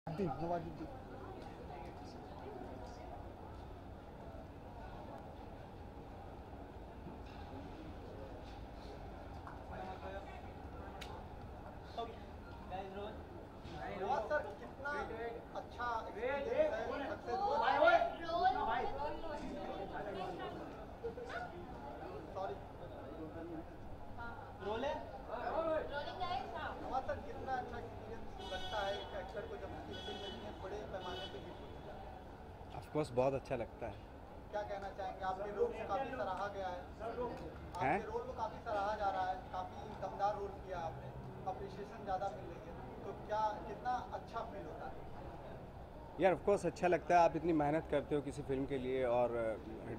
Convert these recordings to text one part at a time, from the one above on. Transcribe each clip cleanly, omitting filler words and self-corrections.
Nawazuddin sir कितना अच्छा role है सर कितना अच्छा एक्सपीरियंस लगता है एक्टर को जब फिल्म बड़े पैमाने पे हिट होती है? ऑफ कोर्स बहुत अच्छा लगता है। क्या कहना चाहेंगे? आपके रोल को काफ़ी सराहा गया है, आपके रोल को काफ़ी सराहा जा रहा है, काफ़ी दमदार रोल किया आपने, अप्रिशिएशन ज़्यादा मिल रही है, तो क्या कितना अच्छा फील होता है? यार ऑफ कोर्स अच्छा लगता है। आप इतनी मेहनत करते हो किसी फिल्म के लिए और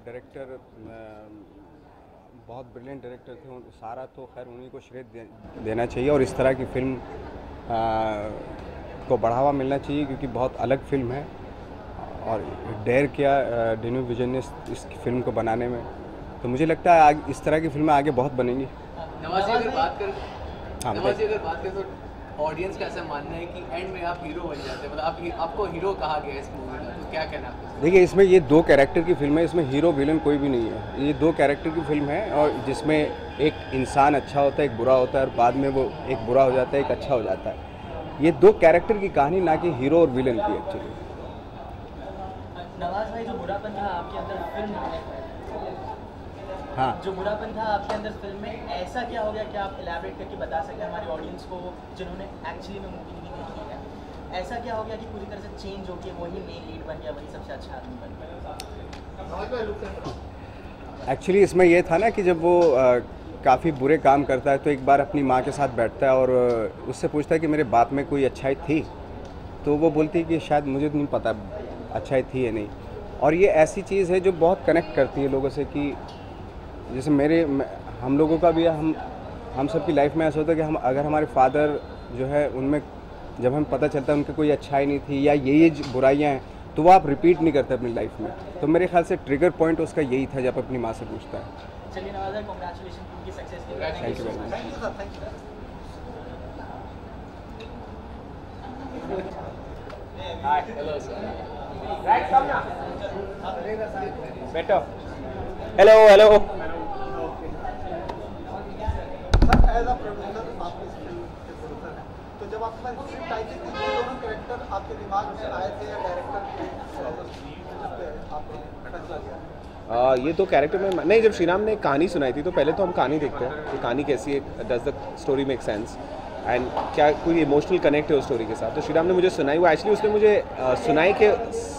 डायरेक्टर बहुत ब्रिलियंट डायरेक्टर थे, सारा तो खैर उन्हीं को श्रेय देना चाहिए और इस तरह की फिल्म को बढ़ावा मिलना चाहिए क्योंकि बहुत अलग फिल्म है और डेयर किया डेन्यू विजन ने इस फिल्म को बनाने में। तो मुझे लगता है इस तरह की फिल्में आगे बहुत बनेंगी। नवाज़ी अगर बात करें तो ऑडियंस का ऐसा मानना है कि एंड में आप हीरो बन जाते हैं, मतलब आपको हीरो कहा गया है इस मूवी में, तो क्या कहना है? देखिए इसमें ये दो कैरेक्टर की फिल्म है, इसमें हीरो विलन कोई भी नहीं है। ये दो कैरेक्टर की फिल्म है और जिसमें एक इंसान अच्छा होता है, एक बुरा होता है और बाद में वो एक बुरा हो जाता है, एक अच्छा हो जाता है। ये दो कैरेक्टर की कहानी, ना कि हीरो और विलन की एक्चुअली। नवाज भाई, जो बुरापन था आपके अंदर फिल्म में, हाँ, जो बुरापन था आपके अंदर फिल्म में, ऐसा क्या हो गया कि आप इलैबोरेट करके बता सकते हैं हमारे ऑडियंस को जिन्होंने एक्चुअली में मूवी नहीं देखी है? ऐसा क्या हो गया कि पूरी तरह से चेंज हो गया, वही मेन लीड बन गया, वही सबसे अच्छा आदमी बन गया? एक्चुअली इसमें ये था ना कि जब वो काफ़ी बुरे काम करता है तो एक बार अपनी माँ के साथ बैठता है और उससे पूछता है कि मेरे बाप में कोई अच्छाई थी, तो वो बोलती है कि शायद मुझे नहीं पता अच्छाई थी या नहीं। और ये ऐसी चीज़ है जो बहुत कनेक्ट करती है लोगों से कि जैसे हम लोगों का भी हम सब की लाइफ में ऐसा होता है कि हम अगर हमारे फादर जो है उनमें जब हमें पता चलता है उनकी कोई अच्छाई नहीं थी या ये बुराइयां हैं तो वो आप रिपीट नहीं करते अपनी लाइफ में। तो मेरे ख्याल से ट्रिगर पॉइंट उसका यही था जब अपनी माँ से पूछता है। चलिए नवाज भाई, कांग्रेचुलेशन उनकी सक्सेस के लिए। Thank you very much. Thank you sir, thank you. Hi, hello sir. Right, come now. Better. Hello, hello. Sir as a producer आप इस फिल्म के प्रोड्यूसर हैं, तो जब आपके पास स्क्रिप्ट आई थी तो ये दोनों कैरेक्टर आपके दिमाग में आए थे या डायरेक्टर के आपने फैसला किया? ये तो कैरेक्टर में नहीं, जब श्रीराम ने कहानी सुनाई थी तो पहले तो हम कहानी देखते हैं कि कहानी कैसी है, does the story make sense and क्या कोई इमोशनल कनेक्ट है उस स्टोरी के साथ। तो श्रीराम ने मुझे सुनाई, वो एक्चुअली उसने मुझे सुनाई के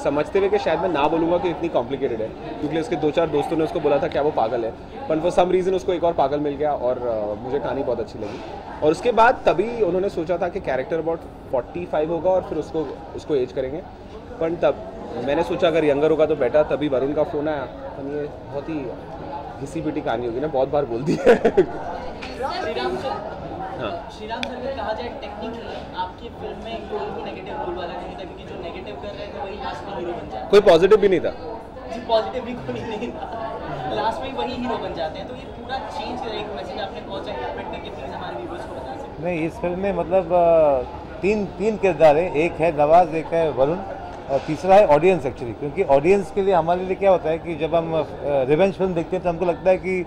समझते हुए कि शायद मैं ना बोलूँगा कि इतनी कॉम्प्लिकेटेड है, क्योंकि उसके 2-4 दोस्तों ने उसको बोला था क्या वो पागल है, पर फॉर सम रीज़न उसको एक और पागल मिल गया और मुझे कहानी बहुत अच्छी लगी। और उसके बाद तभी उन्होंने सोचा था कि कैरेक्टर अबाउट 45 होगा और फिर उसको एज करेंगे, पर तब मैंने सोचा अगर यंगर होगा तो बेटर। तभी वरुण का फ़ोन आया, तो ये बहुत ही घिसी पिटी कहानी होगी ना, बहुत बार बोल दी है। श्रीराम सर ने कहा जाए टेक्निकली आपकी फिल्म में कोई भी नेगेटिव रोल वाला नहीं था, क्योंकि जो नेगेटिव कर रहे थे वही लास्ट में हीरो बन जाते हैं। कोई पॉजिटिव भी नहीं था जी, पॉजिटिव भी कोई नहीं था, लास्ट में वही हीरो बन जाते हैं। तो ये पूरा चेंज कर एक मैसेज आपने कौन सा इंटरप्रेट करके प्लीज़ हमारे व्यूअर्स को बता सकते हैं? नहीं, इस फिल्म में मतलब तीन किरदार है, एक है नवाज, एक है वरुण और तीसरा है ऑडियंस एक्चुअली। क्योंकि ऑडियंस के लिए हमारे लिए क्या होता है कि जब हम रिवेंज फिल्म देखते हैं तो हमको लगता है कि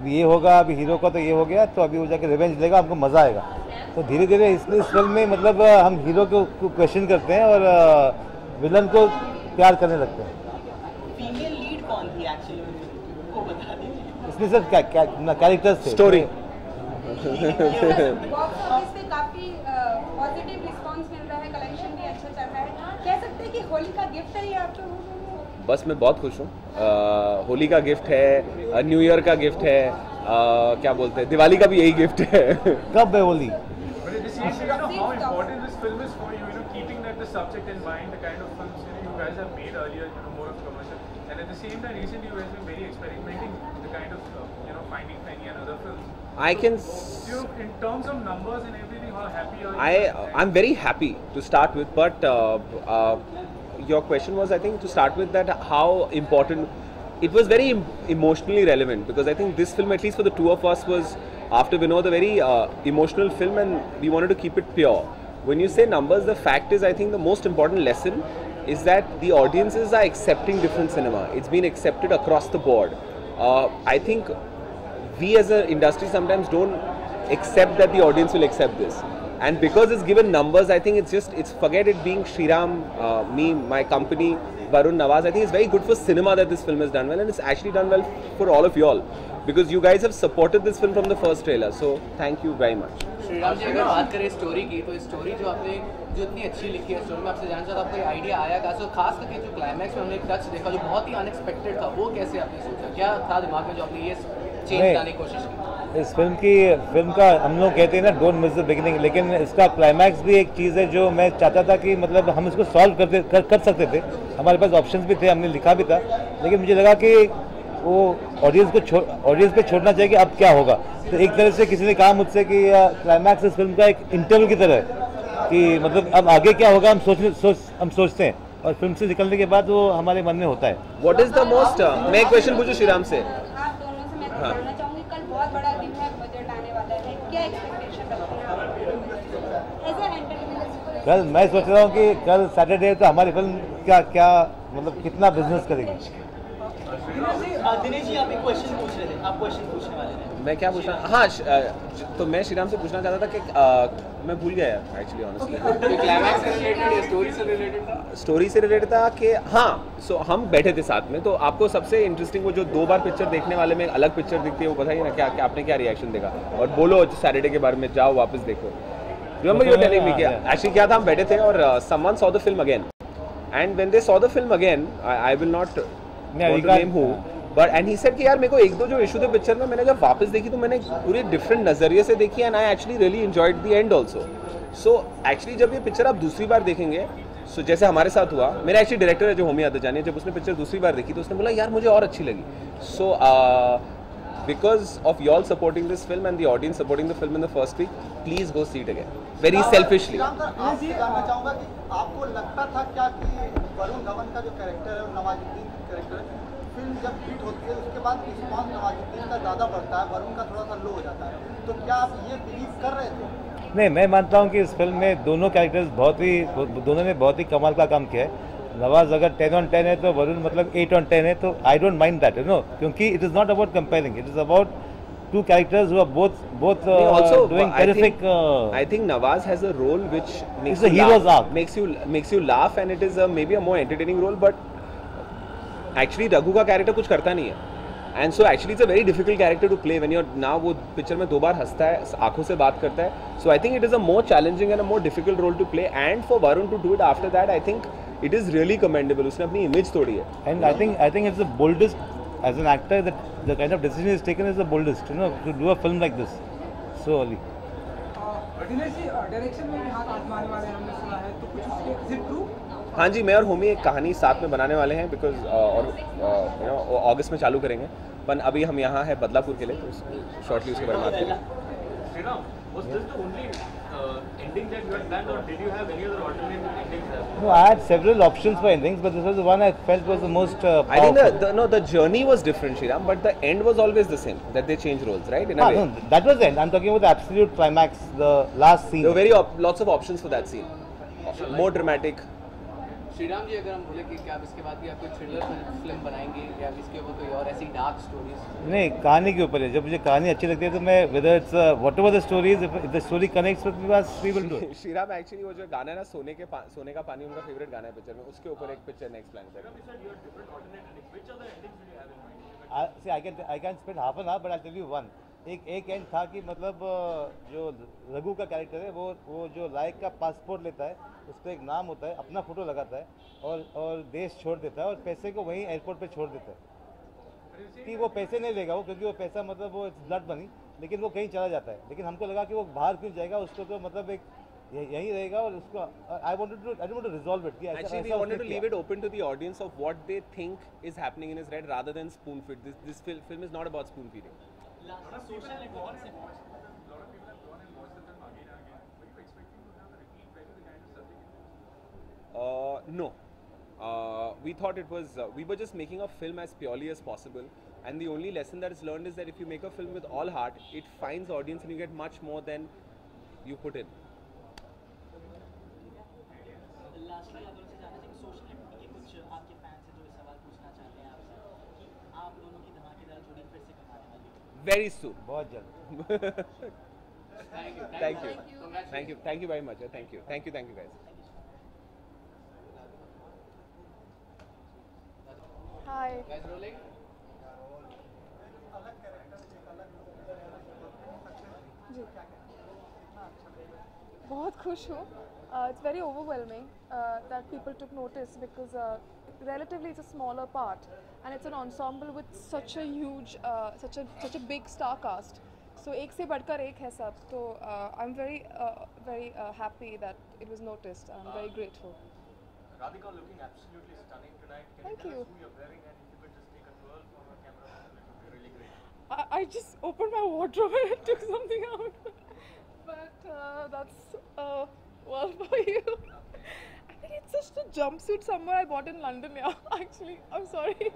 ये होगा, अभी हीरो का तो ये हो गया तो अभी वो जाके रिवेंज लेगा, हमको मज़ा आएगा। तो धीरे धीरे इसलिए इस फिल्म में मतलब हम हीरो को क्वेश्चन करते हैं और विलन को प्यार करने लगते हैं। फीमेल लीड कौन थी एक्चुअली वो बता दीजिए। इसमें सर कैरेक्टर्स थे, स्टोरी। बॉक्स ऑफिस पे काफी पॉजिटिव रिस्पांस मिल रहा है, कलेक्शन भी अच्छा चल रहा है, कह सकते हैं कि होली का गिफ्ट है ये आपको? बस मैं बहुत खुश हूँ। होली का गिफ्ट है, न्यू ईयर का गिफ्ट है, क्या बोलते हैं, दिवाली का भी यही गिफ्ट है। कब है Holi? But at the same time, how important this film is for you, keeping that the subject in mind, the kind of films you guys have made earlier, more of commercial, and at the same time, recently you guys have been very experimenting with the kind of, Finding Penny and other films. I can. So, in terms of numbers and everything, how happy are you? I'm very happy to start with, but your question was, I think, to start with that how important. It was very emotionally relevant because I think this film, at least for the two of us, was after Vinod a very emotional film, and we wanted to keep it pure. when you say numbers, the fact is, I think the most important lesson is that the audiences are accepting different cinema. It's been accepted across the board. I think we as an industry sometimes don't accept that the audience will accept this. And because it's given numbers, I think it's forget it being Shriram, me, my company, Varun, Nawaz. I think it's very good for cinema that this film has done well, and it's actually done well for all of you all. Because you guys have supported this film from the first trailer. So thank you very much. Shriram ji अगर बात करें story की, तो story जो आपने जो इतनी अच्छी लिखी है स्टोरी में, आपसे जानना चाहता आपको आइडिया आया कहाँ से? खास करके जो क्लाइमैक्स में हमने एक टच देखा जो बहुत ही अनएक्सपेक्टेड था, वो कैसे आपने सोचा? क्या था दिमाग में जो आपने ये चेंज लाने की कोशिश की? इस फिल्म का हम लोग कहते हैं ना, डोंट मिस द बिगिनिंग, लेकिन इसका क्लाइमैक्स भी एक चीज़ है जो मैं चाहता था कि मतलब हम इसको सॉल्व कर सकते थे, हमारे पास ऑप्शंस भी थे, हमने लिखा भी था, लेकिन मुझे लगा कि वो ऑडियंस पे छोड़ना चाहिए कि अब क्या होगा। तो एक तरह से किसी ने कहा मुझसे कि क्लाइमैक्स इस फिल्म का एक इंटरव्यू की तरह है कि मतलब अब आगे क्या होगा हम सोचते हैं, और फिल्म से निकलने के बाद वो हमारे मन में होता है। What is the most मैं एक क्वेश्चन पूछूं श्रीराम से? आप दोनों से मैं जानना चाहूँगी, कल बहुत बड़ा दिन है, बजट आने वाला है, क्या एक्सपेक्टेशन रखते हैं आप एज ए एंटरटेनमेंट? कल मैं सोच रहा हूँ कि कल सैटरडे तो हमारी फिल्म क्या मतलब कितना बिजनेस करेगी। दिनेश जी आप एक क्वेश्चन पूछ रहे थे, आप क्वेश्चन पूछने वाले थे। मैं क्या पूछना? हाँ, तो मैं श्रीराम से पूछना चाहता था कि मैं भूल गया एक्चुअली ऑनेस्टली। क्लाइमैक्स से रिलेटेड या स्टोरी से रिलेटेड था? स्टोरी से रिलेटेड था कि हाँ, सो हम बैठे थे साथ में, तो आपको सबसे इंटरेस्टिंग वो जो 2 बार पिक्चर देखने वाले में एक अलग पिक्चर दिखती है, वो बताइए ना क्या आपने क्या रिएक्शन देखा, और बोलो सैटरडे के बारे में, जाओ वापस देखो। Remember you telling me actually क्या था, हम बैठे थे और someone saw the film again, and when they saw the film again, I will not name who, but and he said कि यार मेरे को 1-2 जो इशू थे पिक्चर में, मैंने जब वापस देखी तो मैंने पूरे डिफरेंट नज़रिए से देखी, and I actually really enjoyed the end also. So actually जब ये पिक्चर आप दूसरी बार देखेंगे, सो जैसे हमारे साथ हुआ, मेरा एक्चुअली डायरेक्टर है जो होमी आदजानी, जब उसने पिक्चर दूसरी बार देखी तो उसने बोला यार मुझे और अच्छी लगी। सो because of y'all supporting this film and the audience supporting the film in the first week, please go see it again. Very selfishly. आपसे जानना चाहूँगा कि आपको लगता था क्या कि वरुण धवन का जो कैरेक्टर है और नवाजुद्दीन का कैरेक्टर है, फिल्म जब हिट होती है उसके बाद रिस्पॉन्स नवाजुद्दीन का ज़्यादा बढ़ता है, वरुण का थोड़ा सा लो हो जाता है, तो क्या आप ये बिलीव कर रहे थे? नहीं, मैं मानता हूँ कि इस फिल्म में दोनों कैरेक्टर्स दोनों ने बहुत ही कमाल का काम किया है। नवाज अगर 10 on 10 है तो वरुण मतलब 8 on 10 है, तो I don't mind that, you know, क्योंकि it is not about comparing, it is about two characters who are both also doing terrific. I think Nawaz has a role which makes it's a hero's arc. makes you laugh, and it is maybe a more entertaining role, but actually Raghu का character कुछ करता नहीं है, and so actually it's a very difficult character to play when you're now वो picture में 2 बार हंसता है, आंखों से बात करता है, so I think it is a more challenging and a more difficult role to play, and for Varun to do it after that, I think it is really commendable. उसने अपनी image तोड़ी है, and I think it's the boldest as an actor, that the kind of decision is taken is the boldest, you know, to do a film like this so early. Dinesh ji direction में भी हाथ आजमाने वाले हैं, हमने सुना है, तो कुछ उसके is it true? हाँ जी, मैं और होमी एक कहानी साथ में बनाने वाले हैं, बिकॉज और यू नो अगस्त में चालू करेंगे, पर अभी हम यहाँ हैं बदलापुर के लिए, तो शॉर्टली उसके बारे में बात करेंगे। Was this the only ending that you had planned, or did you have any other alternate endings? No, I had several options for endings, but this was the one I felt was the most powerful. I think the journey was different, Shriram, but the end was always the same, that they changed roles, right? In a way. No, that was the end. I'm talking about the absolute climax, the last scene. There were very lots of options for that scene. More dramatic. Shriram ji अगर हम बोले कि क्या आप इसके बाद भी आप कोई थ्रिलर फिल्म बनाएंगे या इसके ऊपर कोई और ऐसी डार्क स्टोरीज? नहीं, कहानी के ऊपर है, जब मुझे कहानी अच्छी लगती है तो मैं whether it's whatever the story is, if the story connects with us, we will do it. Shriram actually वो जो गाना है ना, सोने का पानी उनका फेवरेट गाना है पिक्चर में, उसके ऊपर एक पिक्चर नेक्स्ट प्लान करेंगे। See, I can spend half an hour, but I'll tell you one. एक एंड था कि मतलब जो रघु का कैरेक्टर है वो जो लाइक का पासपोर्ट लेता है, उस पर एक नाम होता है, अपना फोटो लगाता है और देश छोड़ देता है और पैसे को वहीं एयरपोर्ट पे छोड़ देता है कि वो पैसे नहीं लेगा वो, क्योंकि वो पैसा मतलब वो ब्लड मनी, लेकिन वो कहीं चला जाता है। लेकिन हमको लगा कि वो बाहर क्यों जाएगा, उसको तो मतलब एक यहीं रहेगा और उसको I wanted to resolve it. Actually, we wanted to leave it open to the audience of what they think is happening in his head rather than spoon feed. This film is not about spoon feeding. No. We thought it was, we were just making a film as purely as possible, and the only lesson that is learned is that if you make a film with all heart, it finds audience and you get much more than you put in. Social networking के कुछ आपके fans हैं जो ये सवाल पूछना चाहते हैं आपसे कि आप दोनों की धमाकेदार जोड़ी फिर से कमाने वाली है। Very soon. बहुत जल्द। Thank you very much. Thank you guys. Hi. Guys, rolling. जी बहुत खुश हूँ. It's very overwhelming that people took notice because relatively it's a smaller part and it's an ensemble with such a huge, such a big star cast. So एक से बढ़कर एक है सब. तो I'm very happy that it was noticed. I'm very grateful. Radhika looking absolutely stunning tonight. Can Thank you tell you. us who you're wearing and if you could just take a twirl from our camera, that would be really great. I just opened my wardrobe and I took something out. But that's well for you. I think it's just a jumpsuit somewhere I bought in London. Yeah, actually, I'm sorry.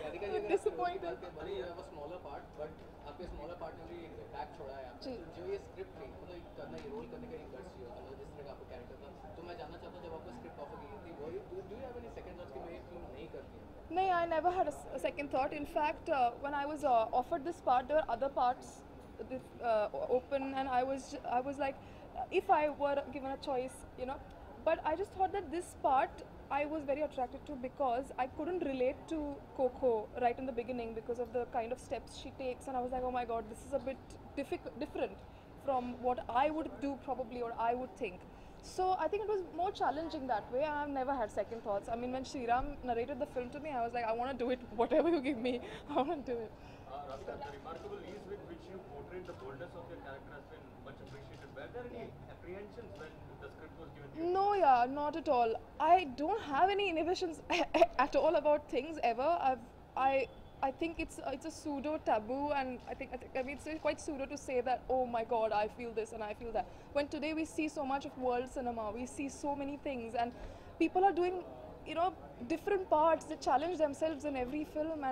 Radhika ji, I'm अगर disappointed. आपके भले ही वो smaller part but आपके smaller part में भी एक impact छोड़ा है आपने. जी. तो जो ये स्क्रिप्ट थी मतलब एक करना ये रोल करने का एक गट्स चाहिए होता है जिस तरह का आपका कैरेक्टर था. तो मैं जानना चाहता हूँ जब आपको स्क्रिप्ट ऑफर की थी वो do you have any second thoughts कि मैं ये फिल्म नहीं करती हूँ? No, I never had a second thought. In fact, when I was offered this part, there were other parts open, and I was like, if I were given a choice, you know. But I just thought that this part I was very attracted to because I couldn't relate to Coco right in the beginning because of the kind of steps she takes, and I was like, oh my God, this is a bit different from what I would do probably or I would think. So I think it was more challenging that way. I've never had second thoughts. I mean, when Sriram narrated the film to me, I was like, I want to do it. Whatever you give me, I want to do it. Radhika, the remarkable ease with which you portrayed the boldness of your character has been much appreciated. Were there any apprehensions when the script was given to you? No, yeah, not at all. I don't have any inhibitions at all about things ever. I think it's a pseudo taboo, and I mean it's quite pseudo to say that, oh my God, I feel this and I feel that. When today we see so much of world cinema, we see so many things, and people are doing, you know, different parts. They challenge themselves in every film,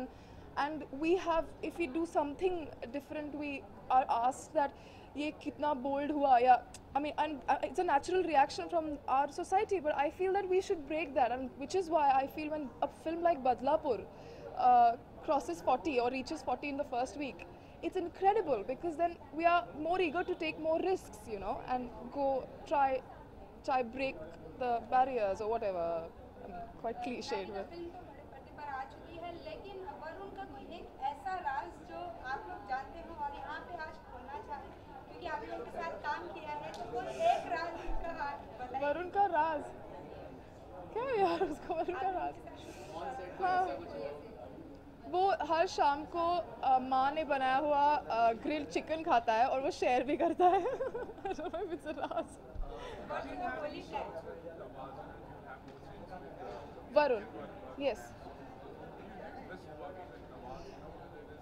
and we have, if we do something different, we are asked that ये कितना bold हुआ, या I mean, and it's a natural reaction from our society, but I feel that we should break that, and which is why I feel when a film like Badlapur crosses 40 or reaches 40 in the first week, it's incredible because then we are more eager to take more risks, you know, and go try break the barriers or whatever. I mean, quite cliched. But film तो बड़े पर्दे पर आ चुकी है, लेकिन वरुण का कोई एक ऐसा राज जो आप लोग जानते हो और यहाँ पे आज खोलना चाहें, क्योंकि आपने उनके साथ काम किया है, तो कोई एक राज उनका बताइए. वरुण का राज क्या है यार, उसको वरुण का राज? हाँ, वो हर शाम को माँ ने बनाया हुआ ग्रिल्ड चिकन खाता है और वो शेयर भी करता है. राज. Varun, yes.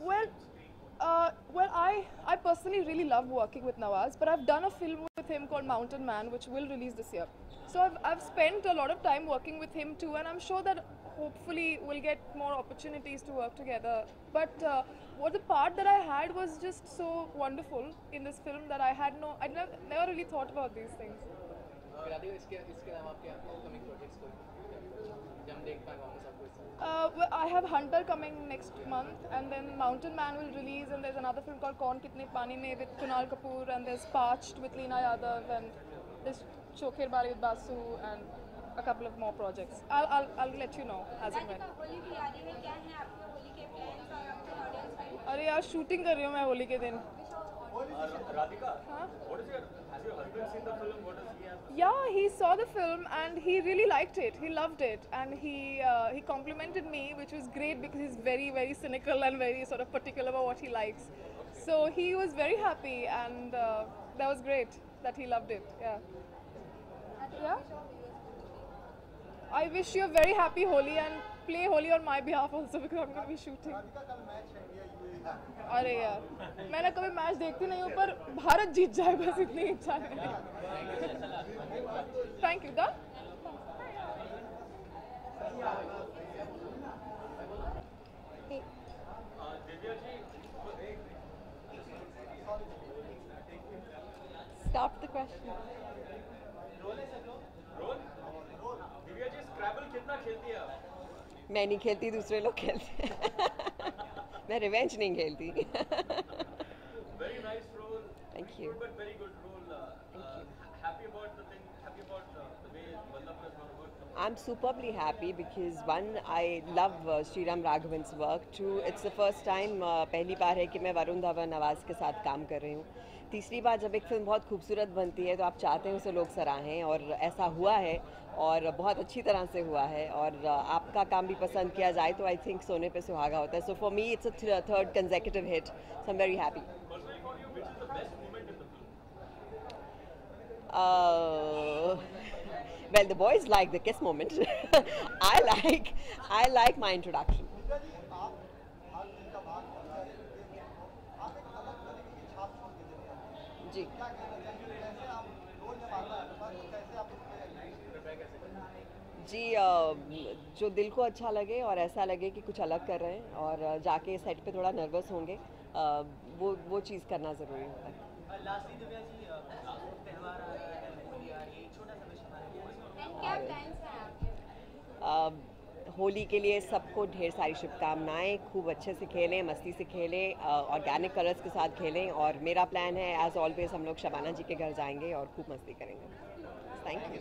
Well, I personally really love working with Nawaz, but I've done a film with him called Mountain Man, which will release this year. So I've spent a lot of time working with him too, and I'm sure that hopefully we'll get more opportunities to work together. But what the part that I had was just so wonderful in this film that I never really thought about these things. Radhika, इसके अलावा आपके upcoming projects कोई जब हम देख पाए वापस आपको इस Well, I have Hunter coming next month, and then Mountain Man will release, and there's another film called Kaun Kitne Pani Mein with Kunal Kapoor, and there's Parched with Leena Yadav, and there's Chokher Bari with Basu, and a couple of more projects. I'll let you know as and when. Holi भी आ रही है, क्या है आपके होली के plans और आपके audience में? अरे यार, शूटिंग कर रही हूँ मैं होली के दिन. Radhika, Huh? has your husband seen the film? What does he have? Yeah, he saw the film and he really liked it. He loved it, and he complimented me, which was great because he's very, very cynical and very sort of particular about what he likes. So he was very happy, and that was great that he loved it. Yeah. Yeah. I wish you a very happy Holi and play Holi on my behalf also because I'm going to be shooting. अरे यार, मैं ना कभी match देखती नहीं हूँ, पर भारत जीत जाए बस इतनी इच्छा है. Thank you. Done? Stop the question. Roll? Divya ji, Scrabble kitne कितना खेलती है आप? मैं नहीं खेलती, दूसरे लोग खेलते हैं। मैं रिवेंज नहीं खेलती। Very nice role. Thank you. But very good role. Thank you. Happy about the thing. Happy about the way Vallabh has worked. I'm superbly happy because one, I love Sriram Raghavan's work. Two, it's the first time, पहली बार है कि मैं वरुण धवन नवाज के साथ काम कर रही हूँ। तीसरी बार जब एक फिल्म बहुत खूबसूरत बनती है तो आप चाहते हैं उसे लोग सराहें, और ऐसा हुआ है और बहुत अच्छी तरह से हुआ है, और आपका काम भी पसंद किया जाए तो आई थिंक सोने पे सुहागा होता है. So for me it's a third consecutive hit, so I am very happy. Personally, for you, which is the best moment in the film? Well, the boys like the kiss moment. I like my introduction. जी जी जो दिल को अच्छा लगे और ऐसा लगे कि कुछ अलग कर रहे हैं, और जाके सेट पे थोड़ा नर्वस होंगे, वो चीज़ करना ज़रूरी होता है. लास्टली दिव्या जी, त्यौहार आ रहा है, होली आ रही है, छोटा सा विश हमारे लिए. क्या प्लान्स हैं आपके? होली के लिए सबको ढेर सारी शुभकामनाएं. खूब अच्छे से खेलें, मस्ती से खेलें, ऑर्गेनिक कलर्स के साथ खेलें, और मेरा प्लान है एज ऑलवेज हम लोग शबाना जी के घर जाएंगे और खूब मस्ती करेंगे. Thank you.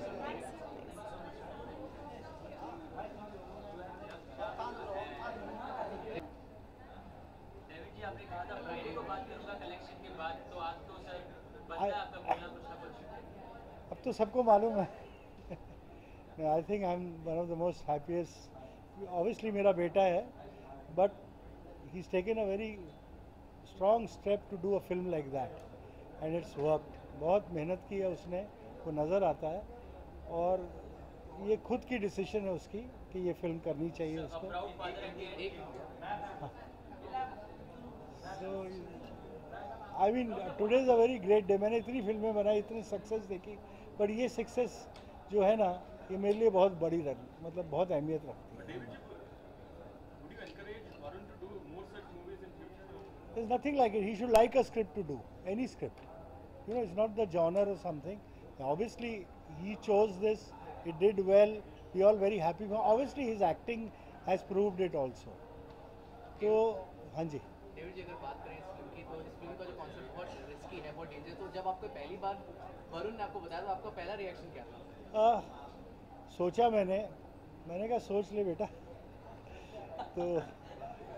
डेविड जी, आपने कहा था फ्राइडे को बात करूंगा कलेक्शन के बाद, तो आज तो शायद बन गया आपका बोलना कुछ ना कुछ. अब तो सबको मालूम है. I think I am one of the most happiest. Obviously मेरा बेटा है, but he is taken a very strong step to do a film like that, and it's worked. बहुत मेहनत की है उसने, वो नज़र आता है, और ये खुद की डिसीजन है उसकी कि ये फिल्म करनी चाहिए उसको. So I mean today is a very great day. मैंने इतनी फिल्में बनाई, इतनी सक्सेस देखी, पर ये सक्सेस जो है ना, ये मेरे लिए बहुत बड़ी मतलब बहुत अहमियत रखती है. There's nothing like it. He should like a script to do, any script. You know, it's not the genre or something. Obviously, he chose this. It did well. We all very happy. Obviously, his acting has proved it also. तो हाँ जी. David जी, अगर बात करें इस film की, तो इस film का जो कॉन्सेप्ट बहुत रिस्की है, बहुत डेंजर. तो जब आपको पहली बार वरुण ने आपको बताया तो आपका पहला रिएक्शन क्या था? सोचा मैंने कहा सोच ले बेटा. तो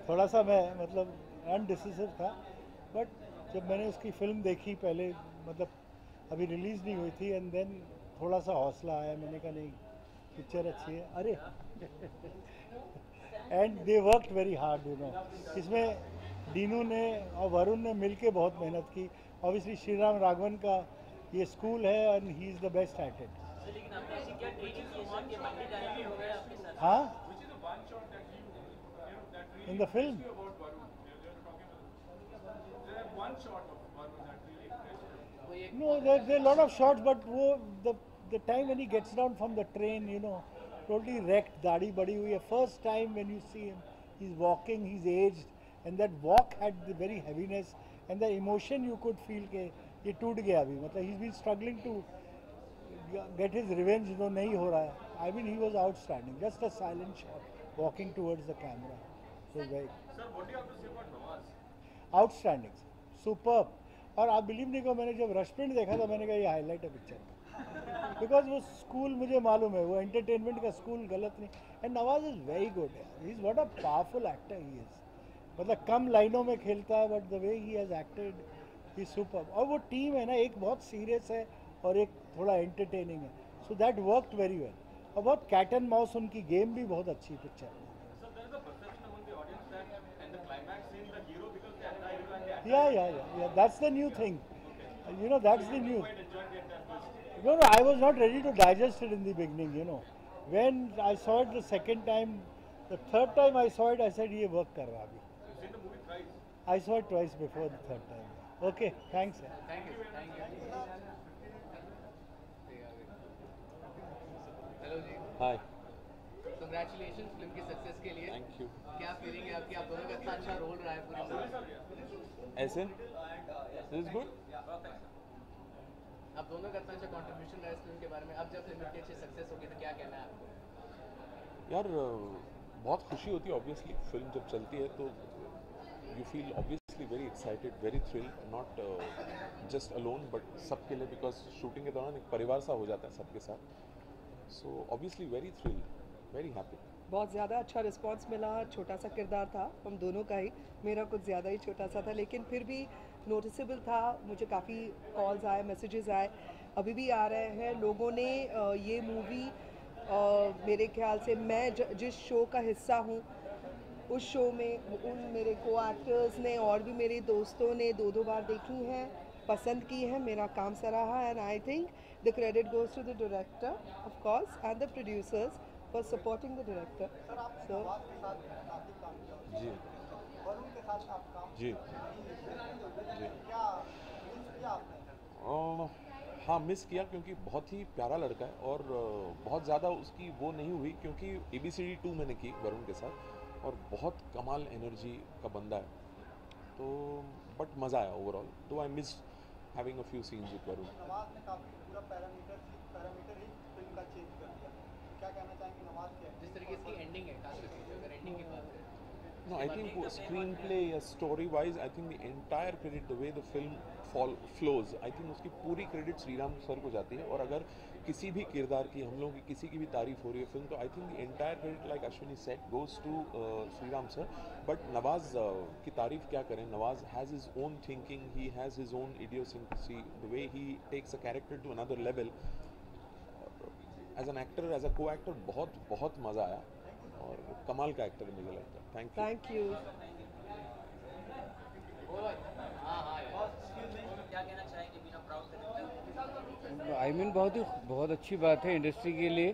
थोड़ा सा मैं मतलब अनडिसिसिव था, बट जब मैंने उसकी फिल्म देखी पहले, मतलब अभी रिलीज़ नहीं हुई थी, एंड देन थोड़ा सा हौसला आया. मैंने कहा नहीं, पिक्चर अच्छी है. अरे and they worked very hard, you know. इसमें दीनू ने और वरुण ने मिलके बहुत मेहनत की. ऑब्वियसली श्रीराम राघवन का ये स्कूल है, and he is the best at it. हाँ, in the film. No, there are a lot of shots, but the time when he gets down from the train, you know, totally wrecked, दाढ़ी बड़ी हुई है. First time when you see him, he's walking, he's aged, and that walk had the very heaviness and the emotion you could feel के ये टूट गया अभी. मतलब he's been struggling to get his revenge, जो नहीं हो रहा है. I mean, he was outstanding. Just a silent shot, walking towards the camera. So very. Sir, what do you have to say about Nawaz? Outstanding, superb. और आप believe नहीं करो, मैंने जब रश प्रिंट देखा था, मैंने कहा ये हाईलाइट है पिक्चर का. बिकॉज वो स्कूल मुझे मालूम है, वो एंटरटेनमेंट का स्कूल गलत नहीं. And Nawaz is very good. He is what a powerful actor he is. मतलब कम लाइनों में खेलता है, but the way he has acted he super. और वो टीम है ना, एक बहुत सीरियस है और एक थोड़ा एंटरटेनिंग है. So that worked very well. और बहुत कैट एंड माउस उनकी गेम भी बहुत अच्छी पिक्चर है. Yeah. That's the new thing. You know, that's the new. No, I was not ready to digest it in the beginning, you know. When I saw it the second time, the third time I saw it, I said, ये work कर रहा अभी. You've seen the movie thrice. I saw it twice before the third time. Okay, thanks. Thank you. Hello जी. Hi. Congratulations film की success के लिए. Thank you. क्या feeling है आपकी? आप दोनों का इतना अच्छा रोल रहा है पूरी फिल्म. ऐसे इट्स गुड. आप दोनों का इतना अच्छा कंट्रीब्यूशन रहा है इस फिल्म के बारे में. अब जब फिल्म इतनी अच्छी सक्सेस होगी तो क्या कहना है आपको? यार बहुत खुशी होती है ऑब्वियसली, फिल्म जब चलती है तो you feel obviously very excited, very thrill, not just alone but सबके लिए, बिकॉज शूटिंग के दौरान एक परिवार सा हो जाता है सबके साथ. So obviously very thrill, very happy. बहुत ज़्यादा अच्छा रिस्पांस मिला. छोटा सा किरदार था हम दोनों का ही, मेरा कुछ ज़्यादा ही छोटा सा था, लेकिन फिर भी नोटिसेबल था. मुझे काफ़ी कॉल्स आए, मैसेजेस आए, अभी भी आ रहे हैं. लोगों ने ये मूवी मेरे ख्याल से मैं जिस शो का हिस्सा हूँ उस शो में उन मेरे को एक्टर्स ने और भी मेरे दोस्तों ने 2-2 बार देखी हैं, पसंद की है, मेरा काम सराहा. And I think the credit goes to the director of course and the producers for supporting the director. So जी जी जी हाँ, मिस किया क्योंकि बहुत ही प्यारा लड़का है और बहुत ज़्यादा उसकी वो नहीं हुई क्योंकि ABCD 2 मैंने की वरुण के साथ और बहुत कमाल एनर्जी का बंदा है, तो बट मज़ा आया ओवरऑल. तो I miss having a few scenes with Varun. Nawaz ने काफ़ी पूरा पैरामीटर ही फिल्म का चेंज कर दिया. क्या कहना चाहेंगे नवाज के जिस तरीके की एंडिंग है, अगर एंडिंग की बात करें? No, I think screenplay या story-wise, I think the entire credit, the way the film flows, I think उसकी पूरी क्रेडिट श्रीराम सर को जाती है. और अगर किसी भी किरदार की, हम लोगों की किसी की भी तारीफ हो रही है फिल्म, तो I think the entire credit, like Ashwini said, goes to Sriram sir. But Nawaz की तारीफ क्या करें, Nawaz has his own thinking, he has his own idiosyncrasy, the way he takes a character to another level. As an actor, as a co actor बहुत बहुत मज़ा आया और कमाल का एक्टर मुझे लगता है. Thank you. आई मीन बहुत अच्छी बात है इंडस्ट्री के लिए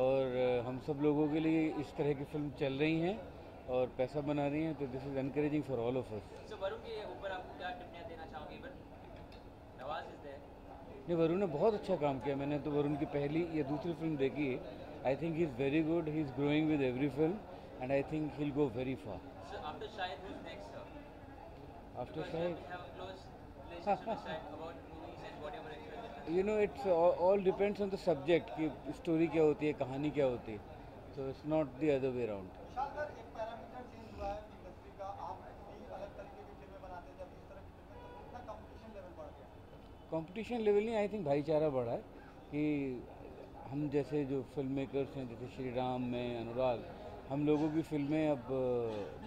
और हम सब लोगों के लिए इस तरह की फिल्म चल रही हैं और पैसा बना रही हैं, तो this is encouraging for all of us. Varun के ऊपर आप क्या टिप्पणियां देना चाहोगे? Nawaz is there. नहीं, वरुण ने बहुत अच्छा काम किया. मैंने तो वरुण की पहली या दूसरी फिल्म देखी है. I think he is very good, he is growing with every film and I think he'll go very far. So after Shahid, who's next, sir? After Shahid, we have a close relationship with Shahid about movies and whatever experience. You know, it's all depends on the subject कि story क्या होती है, कहानी क्या होती है. So it's not the other way around. शायद एक पैरामीटर चेंज हुआ है इंडस्ट्री का. आप भी अलग तरीके की फिल्में बनाते हैं, जब इस तरह की फिल्में, तो कितना कंपटीशन लेवल बढ़ गया? कंपटीशन लेवल नहीं, आई थिंक भाईचारा बढ़ा है कि हम जैसे जो फिल्म मेकर्स हैं, जैसे श्री राम में अनुराग, हम लोगों की फिल्में अब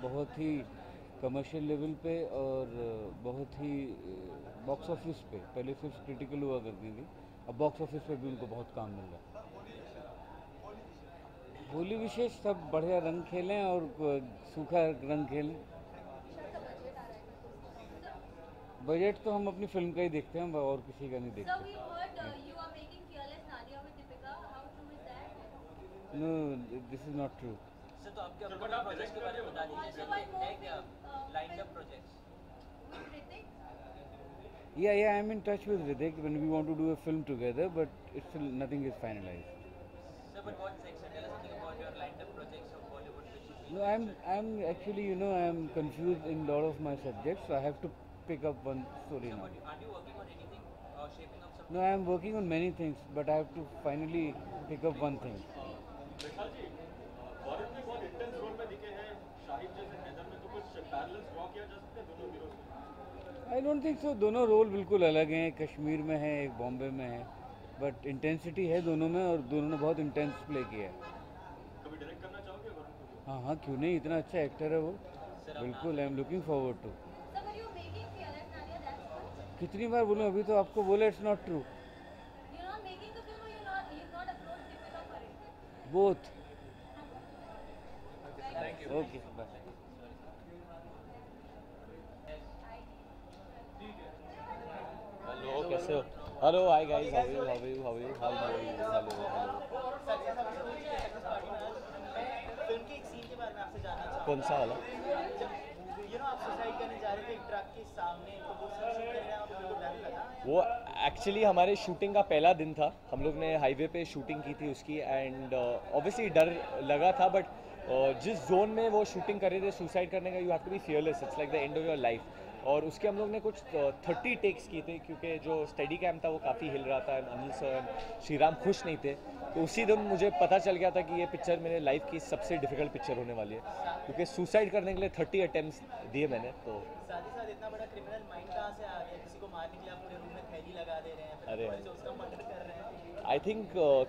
बहुत ही कमर्शियल लेवल पे और बहुत ही बॉक्स ऑफिस पे, पहले सिर्फ क्रिटिकल हुआ करती थी, अब बॉक्स ऑफिस पे भी उनको बहुत काम मिल रहा है. होली विशेष सब बढ़िया रंग खेलें और सूखा रंग खेलें. बजट तो हम अपनी फिल्म का ही देखते हैं और किसी का नहीं देखते. No, this is not true. Sir, तो आपके अपने प्रोजेक्ट्स के बारे में बता दीजिए. है क्या lined up projects? Yeah, I'm in touch with Hrithik when we want to do a film together, but it's still nothing is finalized. Sir, but what's next? Tell us something about your lined up projects of Bollywood which you feel. No, I'm actually, I'm confused in a lot of my subjects, so I have to pick up one story now. Are you working on anything or shaping up something? No, I'm working on many things, but I have to finally pick up one thing. विशाल जी, वरुण भी बहुत intense role में दिखे हैं, शाहिद जैसे हैदर में, तो कुछ parallels draw किया जा सकता है दोनों हीरोज में? I don't think so. दोनों रोल बिल्कुल अलग हैं. कश्मीर में है, एक बॉम्बे में है, बट इंटेंसिटी है दोनों में और दोनों ने बहुत इंटेंस प्ले किया है. कभी डायरेक्ट करना चाहोगे वरुण को? हाँ, क्यों नहीं, इतना अच्छा एक्टर है वो. बिल्कुल, I am looking forward to. कितनी बार बोलूँ, अभी तो आपको बोला it's not true. Both. Okay, bye. Hello, कैसे हो? Hello, hi guys, how are you? Film के एक सीन के बारे में आपसे जानना चाहूँगा. कौन सा वाला? आप सुसाइड करने जा रहे थे एक ट्रक के सामने, तो वो सब शूट कर रहे हैं, आपको डर लगा? वो एक्चुअली हमारे शूटिंग का पहला दिन था. हम लोग ने हाईवे पे शूटिंग की थी उसकी, एंड ऑब्वियसली डर लगा था, बट जिस जोन में वो शूटिंग कर रहे थे सुसाइड करने का, you have to be fearless. It's like the end of your life. और उसके हम लोग ने कुछ 30 टेक्स किए थे, क्योंकि जो स्टडी कैम था वो काफ़ी हिल रहा था, अनिल सर श्रीराम खुश नहीं थे। तो उसी दिन मुझे पता चल गया था कि ये पिक्चर मेरे लाइफ की सबसे डिफ़िकल्ट पिक्चर होने वाली है, क्योंकि सुसाइड करने के लिए 30 अटेम्प्ट्स दिए मैंने। तो साथ ही साथ इतना बड़ा क्रिमिनल माइंड कहाँ से आ गया? किसी को मारने के लिए आप पूरे रूम में थैली लगा दे रहे हैं, फिर अरे थोड़े से उसका मर्डर कर रहे हैं। आई थिंक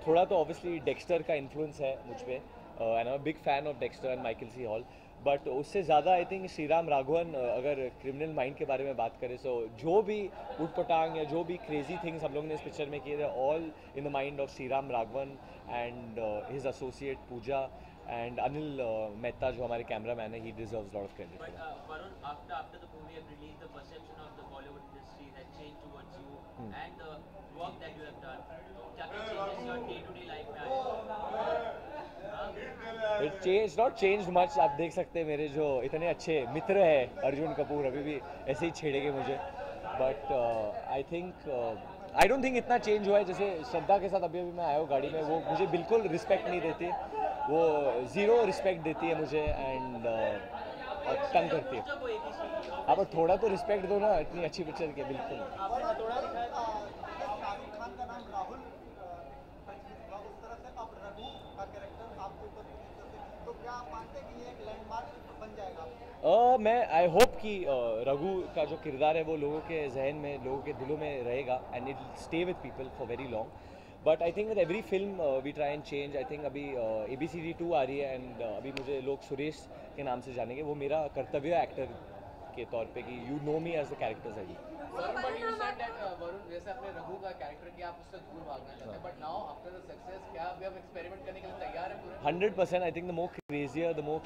थोड़ा तो ऑब्वियसली डेक्स्टर का इन्फ्लुएंस है मुझ पर, and I am big fan of Dexter and Michael C Hall, but उससे ज़्यादा आई थिंक श्रीराम राघवन अगर क्रिमिनल माइंड के बारे में बात करें, सो जो भी उठपटांग या जो भी क्रेजी थिंग्स हम लोग ने इस पिक्चर में किए थे, all in the mind of Sriram Raghavan and his associate Pooja and Anil Mehta जो हमारे कैमरा मैन है, he deserves lot of credit. Varun, after the movie have released, the perception of the Bollywood industry has changed towards you and the work that you have done. तो क्या-क्या changes your day-to-day life में आए? It's not change much. आप देख सकते हैं मेरे जो इतने अच्छे मित्र हैं अर्जुन कपूर अभी भी ऐसे ही छेड़ेंगे मुझे, but I think I don't think इतना चेंज हुआ है। जैसे श्रद्धा के साथ अभी मैं आया हूँ गाड़ी में, वो मुझे बिल्कुल रिस्पेक्ट नहीं देती, वो ज़ीरो रिस्पेक्ट देती है मुझे एंड तंग करती है। हाँ, पर थोड़ा तो रिस्पेक्ट दो ना, इतनी अच्छी पिक्चर के। बिल्कुल मैं आई होप कि रघु का जो किरदार है वो लोगों के जहन में, लोगों के दिलों में रहेगा and it stay with people for very long. But I think with every film we try and change. I think अभी ABCD 2 आ रही है एंड अभी मुझे लोग सुरेश के नाम से जानेंगे। वो मेरा कर्तव्य है एक्टर के तौर पे कि you know me as the characters I. Varun, जैसे आपने रघु का कैरेक्टर किया, आप उससे दूर भागना चाहते हैं, but now after the success क्या अभी आप एक्सपेरिमेंट करने के लिए तैयार हैं पूरे? 100%। आई think the more crazier, the more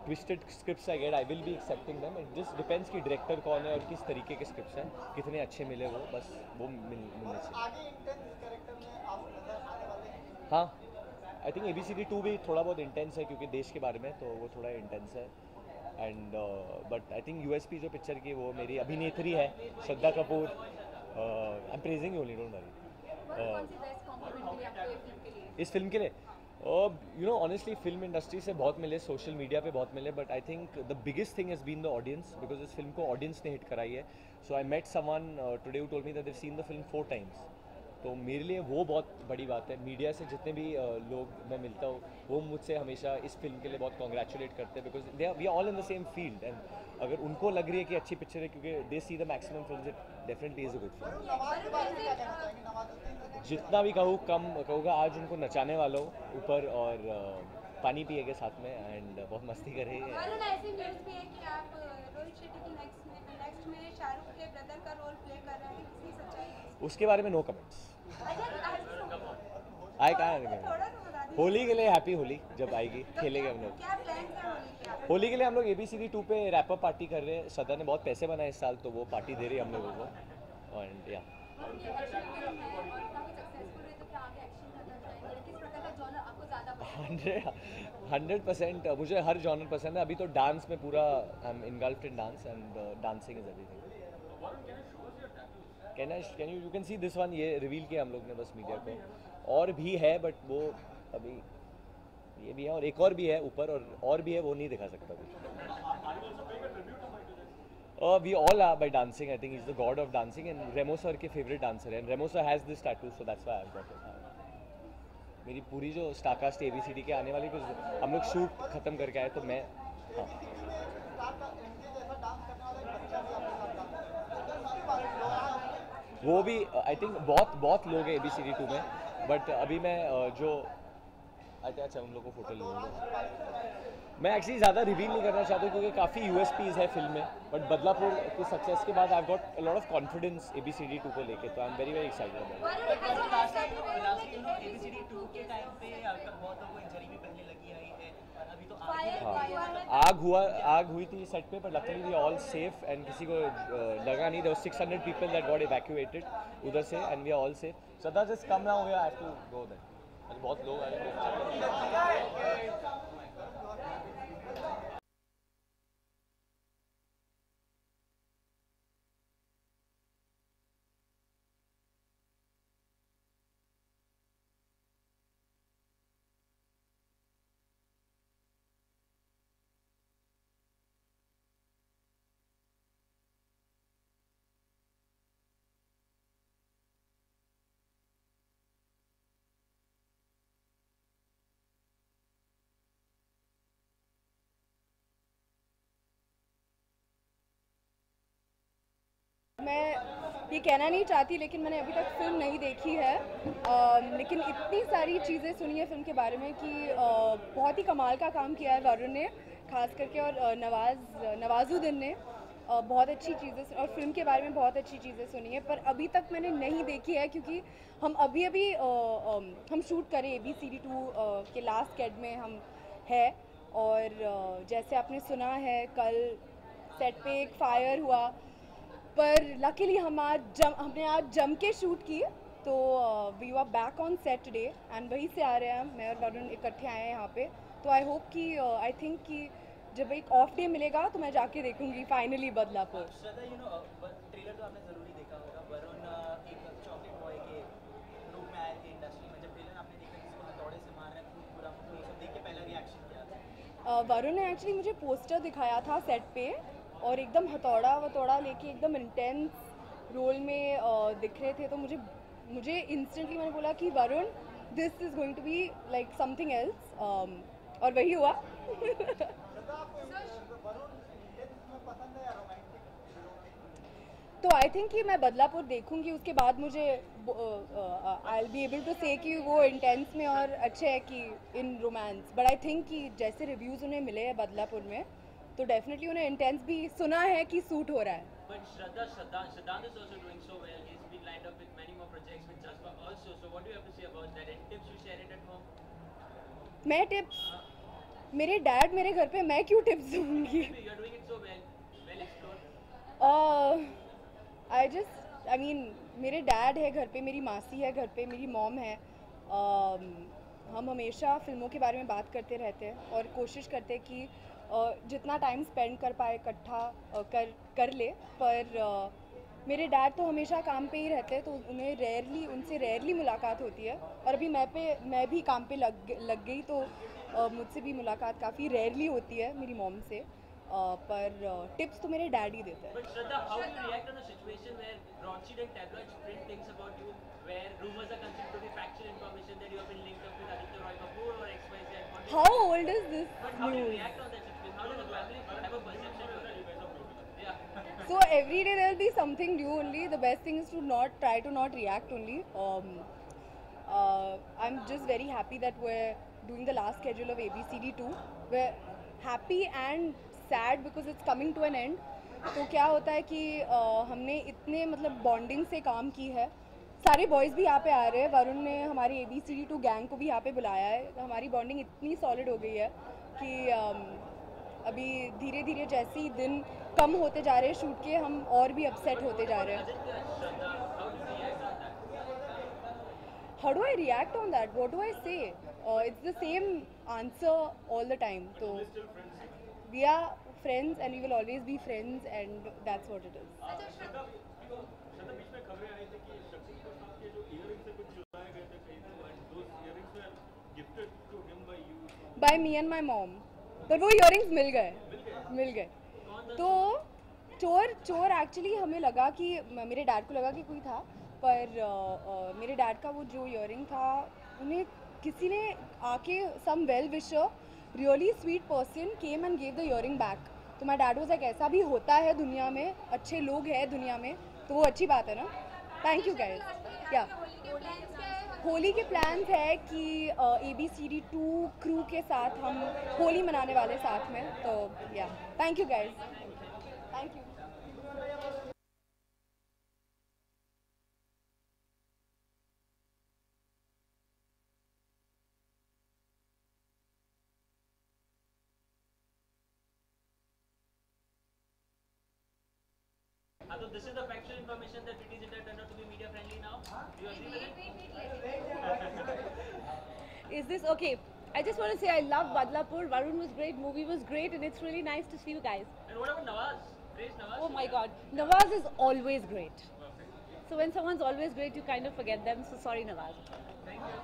twisted scripts I get, I will B accepting them. It just depends कि डायरेक्टर कौन है और किस तरीके के स्क्रिप्ट्स हैं, कितने अच्छे मिले वो, बस वो मिलने चाहिए। हाँ, आई थिंक ABCD 2 भी थोड़ा बहुत इंटेंस है क्योंकि देश के बारे में, तो वो थोड़ा इंटेंस है and but I think USP जो पिक्चर की वो मेरी अभिनेत्री है Shraddha Kapoor. I am praising you only, don't worry. इस फिल्म के लिए you know honestly film industry से बहुत मिले, सोशल मीडिया पे बहुत मिले, but I think the biggest thing has been the audience, because इस फिल्म को ऑडियंस ने हिट कराई है। So I met someone today who told me that they have seen the film 4 times। तो मेरे लिए वो बहुत बड़ी बात है। मीडिया से जितने भी लोग मैं मिलता हूँ वो मुझसे हमेशा इस फिल्म के लिए बहुत कॉन्ग्रेचुलेट करते हैं, because we are all in the same field and अगर उनको लग रही है कि अच्छी पिक्चर है क्योंकि they see the maximum film, it definitely is a good film. जितना भी कहूँ कम कहूँगा। आज उनको नचाने वाला हूँ ऊपर और पानी पिएगा साथ में एंड बहुत मस्ती करे। उसके बारे में नो कमेंट्स। आए कहाँ होली के लिए हैप्पी होली जब आएगी खेलेंगे हम लोग। होली के लिए हम लोग ABCD 2 पे रैपर पार्टी कर रहे हैं। सदा ने बहुत पैसे बनाए इस साल तो वो पार्टी दे रही है हम लोगों को एंड या 100% मुझे हर जॉनर पसंद है। अभी तो डांस में पूरा I am इनगल्फ्ड in dance and dancing is everything. Can you can see this one, ये रिवील किया हम लोग ने बस मीडिया को। और भी है बट वो अभी ये भी है और एक और भी है ऊपर और भी है, वो नहीं दिखा सकता कुछ। We all are by dancing. I think is the god of dancing and Remo sir के फेवरेट डांसर है and Remo sir has this tattoo, so that's why I got it. मेरी पूरी जो स्टारकास्ट ABCD के आने वाली कुछ हम लोग शूट खत्म करके आए तो मैं वो भी आई थिंक बहुत लोग हैं ABCD 2 में, बट अभी मैं जो अच्छा उन लोगों को फोटो लूँगा। मैं एक्चुअली ज़्यादा रिवील नहीं करना चाहता क्योंकि काफ़ी USPs है फिल्म में, बट बदलापुर की सक्सेस के बाद I got a lot of confidence ABCD 2 को लेके, तो I am very excited about ABCD 2 के टाइम पे बहुतों को इंजरी भी पहले लगी आई है और अभी तो आग हुई थी सेट पे, पर luckily we all safe and किसी को लगा नहीं। There 600 people that got evacuated उधर से and we are all safe. So that just come now, we have to go there. बहुत लोग आए। ये कहना नहीं चाहती, लेकिन मैंने अभी तक फिल्म नहीं देखी है, लेकिन इतनी सारी चीज़ें सुनी है फिल्म के बारे में कि बहुत ही कमाल का काम किया है वरुण ने खास करके, और नवाजुद्दीन ने बहुत अच्छी चीज़ें, और फिल्म के बारे में बहुत अच्छी चीज़ें सुनी है, पर अभी तक मैंने नहीं देखी है क्योंकि हम अभी हम शूट करें ABCD 2 के लास्ट कैड में हम है, और जैसे आपने सुना है कल सेट पे एक फायर हुआ, पर लकीली हमने आज जम के शूट की, तो we are back on set today and वहीं से आ रहे हैं, मैं और वरुण इकट्ठे आए हैं यहाँ पे, तो आई होप कि आई थिंक कि जब एक ऑफ डे मिलेगा तो मैं जाके देखूंगी फाइनली बदलापुर। श्रद्धा, ट्रेलर तो आपने ज़रूरी देखा होगा, वरुण एक चॉकलेट बॉय के रूप में आए थे इंडस्ट्री में, जब ट्रेलर आपने देखा किसी को हथौड़े से मार रहे हैं खूब बुरा, तो ये सब देख के पहला रिएक्शन क्या था? वरुण ने एक्चुअली मुझे पोस्टर दिखाया था सेट पे, और एकदम हथौड़ा लेके एकदम इंटेंस रोल में दिख रहे थे, तो मुझे इंस्टेंटली मैंने बोला कि Varun this is going to be like something else, और वही हुआ। तो आई थिंक कि मैं बदलापुर देखूंगी, उसके बाद मुझे I will be able to say कि वो इंटेंस में और अच्छे है कि in romance, but I think कि जैसे रिव्यूज़ उन्हें मिले हैं बदलापुर में, तो डेफिनेटली उन्हें इंटेंस भी सुना है कि सूट हो रहा है। But Shraddha is also doing so well. He's been lined up with many more projects with Jaspa also. So what do you have to say about that? And tips you share it at home? मैं tips, मेरे dad मेरे घर पे, मैं क्यों tips दूंगी? You are doing it so well. Well explored. I mean, मेरे dad है घर पे, मेरी मासी है घर पे, मेरी मॉम है, हम हमेशा फिल्मों के बारे में बात करते रहते हैं और कोशिश करते हैं कि जितना टाइम स्पेंड कर पाए इकट्ठा कर ले, पर मेरे डैड तो हमेशा काम पे ही रहते हैं, तो उनसे रेयरली मुलाकात होती है, और अभी मैं भी काम पे लग गई, तो मुझसे भी मुलाकात काफ़ी रेयरली होती है मेरी मॉम से, पर टिप्स तो मेरे डैड ही देते हैं। But Shraddha, how do you react on a situation where broadsheet and tabloids print things about you, where rumors are considered to be factual information that you have been linked up with Aditya Roy Kapoor or XYZ? How old is this But how do you news? react on that situation? How does the family have a perception of you guys of Yeah. So every day there will be something new only. The best thing is to not react only. I'm just very happy that we're doing the last schedule of ABCD 2. We're happy and sad because it's coming to an end. तो क्या होता है कि हमने इतने मतलब bonding से काम की है, सारे बॉयज़ भी यहाँ पे आ रहे हैं, वरुण ने हमारी ABCD 2 गैंग को भी यहाँ पे बुलाया है, हमारी बॉन्डिंग इतनी सॉलिड हो गई है कि अभी धीरे धीरे जैसे ही दिन कम होते जा रहे हैं शूट के, हम और भी अपसेट होते जा रहे हैं। How do I react on that? What do I say? It's the same answer all the time. So we are friends and we will always be friends, and that's what it is. By me and my mom. पर वो earrings मिल गए। तो चोर actually हमें लगा कि मेरे dad को लगा कि कोई था, पर मेरे डैड का वो जो इयररिंग था, उन्हें किसी ने आके some well wisher really sweet person came and gave the earring back. तो माय डैड वाज लाइक ऐसा भी होता है दुनिया में, अच्छे लोग हैं दुनिया में, तो वो अच्छी बात है ना। Thank you guys. क्या होली के प्लान्स है कि ABCD 2 क्रू के साथ हम होली मनाने वाले साथ में, तो या thank you guys, thank you. So this is the factual information that British India turned out to be media friendly now. Do you agree with it? Is this okay? I just want to say I love Badlapur. Varun was great, movie was great, and it's really nice to see you guys. And what about Nawaz? Praise Nawaz. Oh my God, Nawaz is always great. So when someone's always great, you kind of forget them. So sorry, Nawaz. Thank you.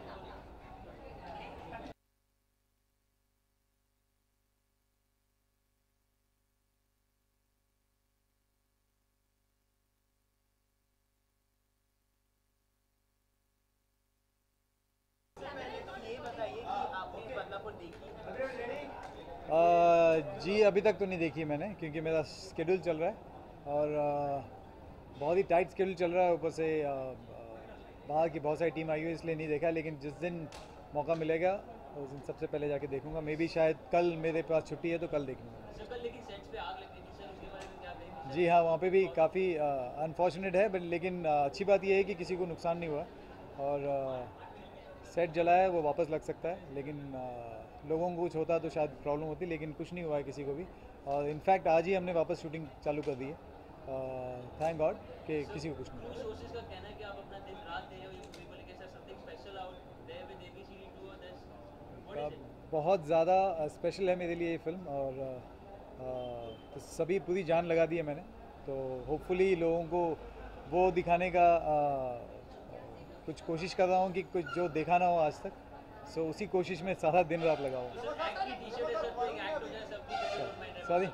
जी अभी तक तो नहीं देखी मैंने, क्योंकि मेरा schedule चल रहा है, और बहुत ही टाइट स्केड्यूल चल रहा है, ऊपर से बाहर की बहुत सारी टीम आई हुई है, इसलिए नहीं देखा। लेकिन जिस दिन मौका मिलेगा उस दिन सबसे पहले जाके देखूंगा। मे बी शायद कल मेरे पास छुट्टी है तो कल देखूंगा। सर कल लेकिन सेट्स पे आग लग गई थी सर, उसके बारे में क्या कहेंगे? जी हाँ, वहाँ पे भी काफ़ी अनफॉर्चुनेट है, बट लेकिन अच्छी बात यह है कि किसी को नुकसान नहीं हुआ। और सेट जला है वो वापस लग सकता है, लेकिन लोगों को कुछ होता तो शायद प्रॉब्लम होती, लेकिन कुछ नहीं हुआ है किसी को भी। और इनफैक्ट आज ही हमने वापस शूटिंग चालू कर दी है, थैंक गॉड कि किसी को कुछ नहीं हुआ। सोर्सेज का कहना है कि आप अपना दिन रात दे रहे हो ये मूवी को लेकर, sir something special out there with ABCD2 और दिस, व्हाट इज इट? बहुत ज़्यादा स्पेशल है मेरे लिए ये फिल्म, और तो सभी पूरी जान लगा दी है मैंने। तो होपफुली लोगों को वो दिखाने का कुछ कोशिश कर रहा हूँ कि कुछ जो देखा ना हो आज तक, सो उसी कोशिश में सारा दिन रात लगा हूँ। सॉरी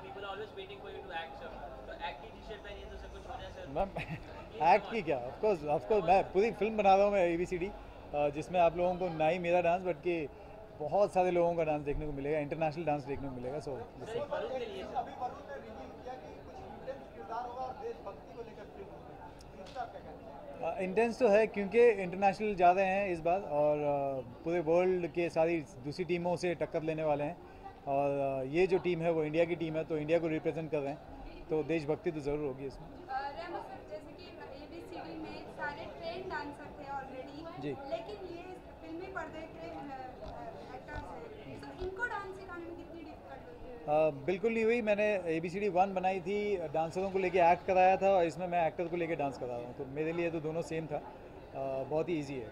मैम, एक्ट की क्या, ऑफकोर्स मैं पूरी फिल्म बना रहा हूँ मैं ABCD, जिसमें आप लोगों को ना ही मेरा डांस बट कि बहुत सारे लोगों का डांस देखने को मिलेगा, इंटरनेशनल डांस देखने को मिलेगा। सो इंटेंस तो है क्योंकि इंटरनेशनल जा रहे हैं इस बार, और पूरे वर्ल्ड के सारी दूसरी टीमों से टक्कर लेने वाले हैं। और ये जो टीम है वो इंडिया की टीम है, तो इंडिया को रिप्रेजेंट कर रहे हैं, तो देशभक्ति तो ज़रूर होगी इसमें। रेमो सर, जैसे कि ABCD में सारे ट्रेंड डांसर थे ऑलरेडी, जी, लेकिन ये फिल्मी पर्दे के एक्टर्स हैं, तो इनको डांस सिखाने में कितनी डिफिकल्ट हुई? बिल्कुल नहीं हुई। मैंने ABCD 1 बनाई थी, डांसरों को लेके एक्ट कराया था, और इसमें मैं एक्टर को लेके डांस करा रहा हूँ, तो मेरे लिए तो दोनों सेम था, बहुत ही ईजी है।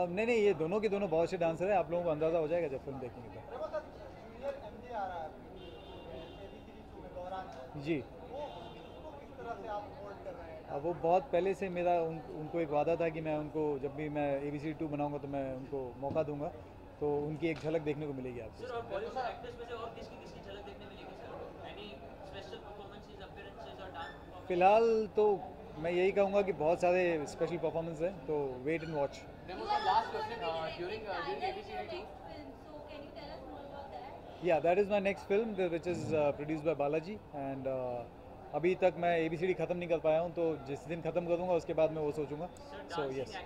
नहीं, ये दोनों के दोनों बहुत अच्छे डांसर हैं, आप लोगों को अंदाज़ा हो जाएगा जब फिल्म देखेंगे तो। जी, वो बहुत पहले से मेरा उनको एक वादा था कि मैं उनको जब भी मैं ABCD 2 बनाऊंगा तो मैं उनको मौका दूंगा, तो उनकी एक झलक देखने को मिलेगी आपको। सर और बॉलीवुड एक्टर्स में से और किसकी झलक देखने मिलेगी sir? Any special performances, appearances और डांस? फिलहाल तो मैं यही कहूँगा कि बहुत सारे स्पेशल परफॉर्मेंस हैं, तो wait and watch. Yeah, that is my next film, which is produced by Balaji, and अभी तक मैं ABCD ख़त्म नहीं कर पाया हूँ, तो जिस दिन ख़त्म करूँगा उसके बाद मैं वो सोचूंगा। So yes.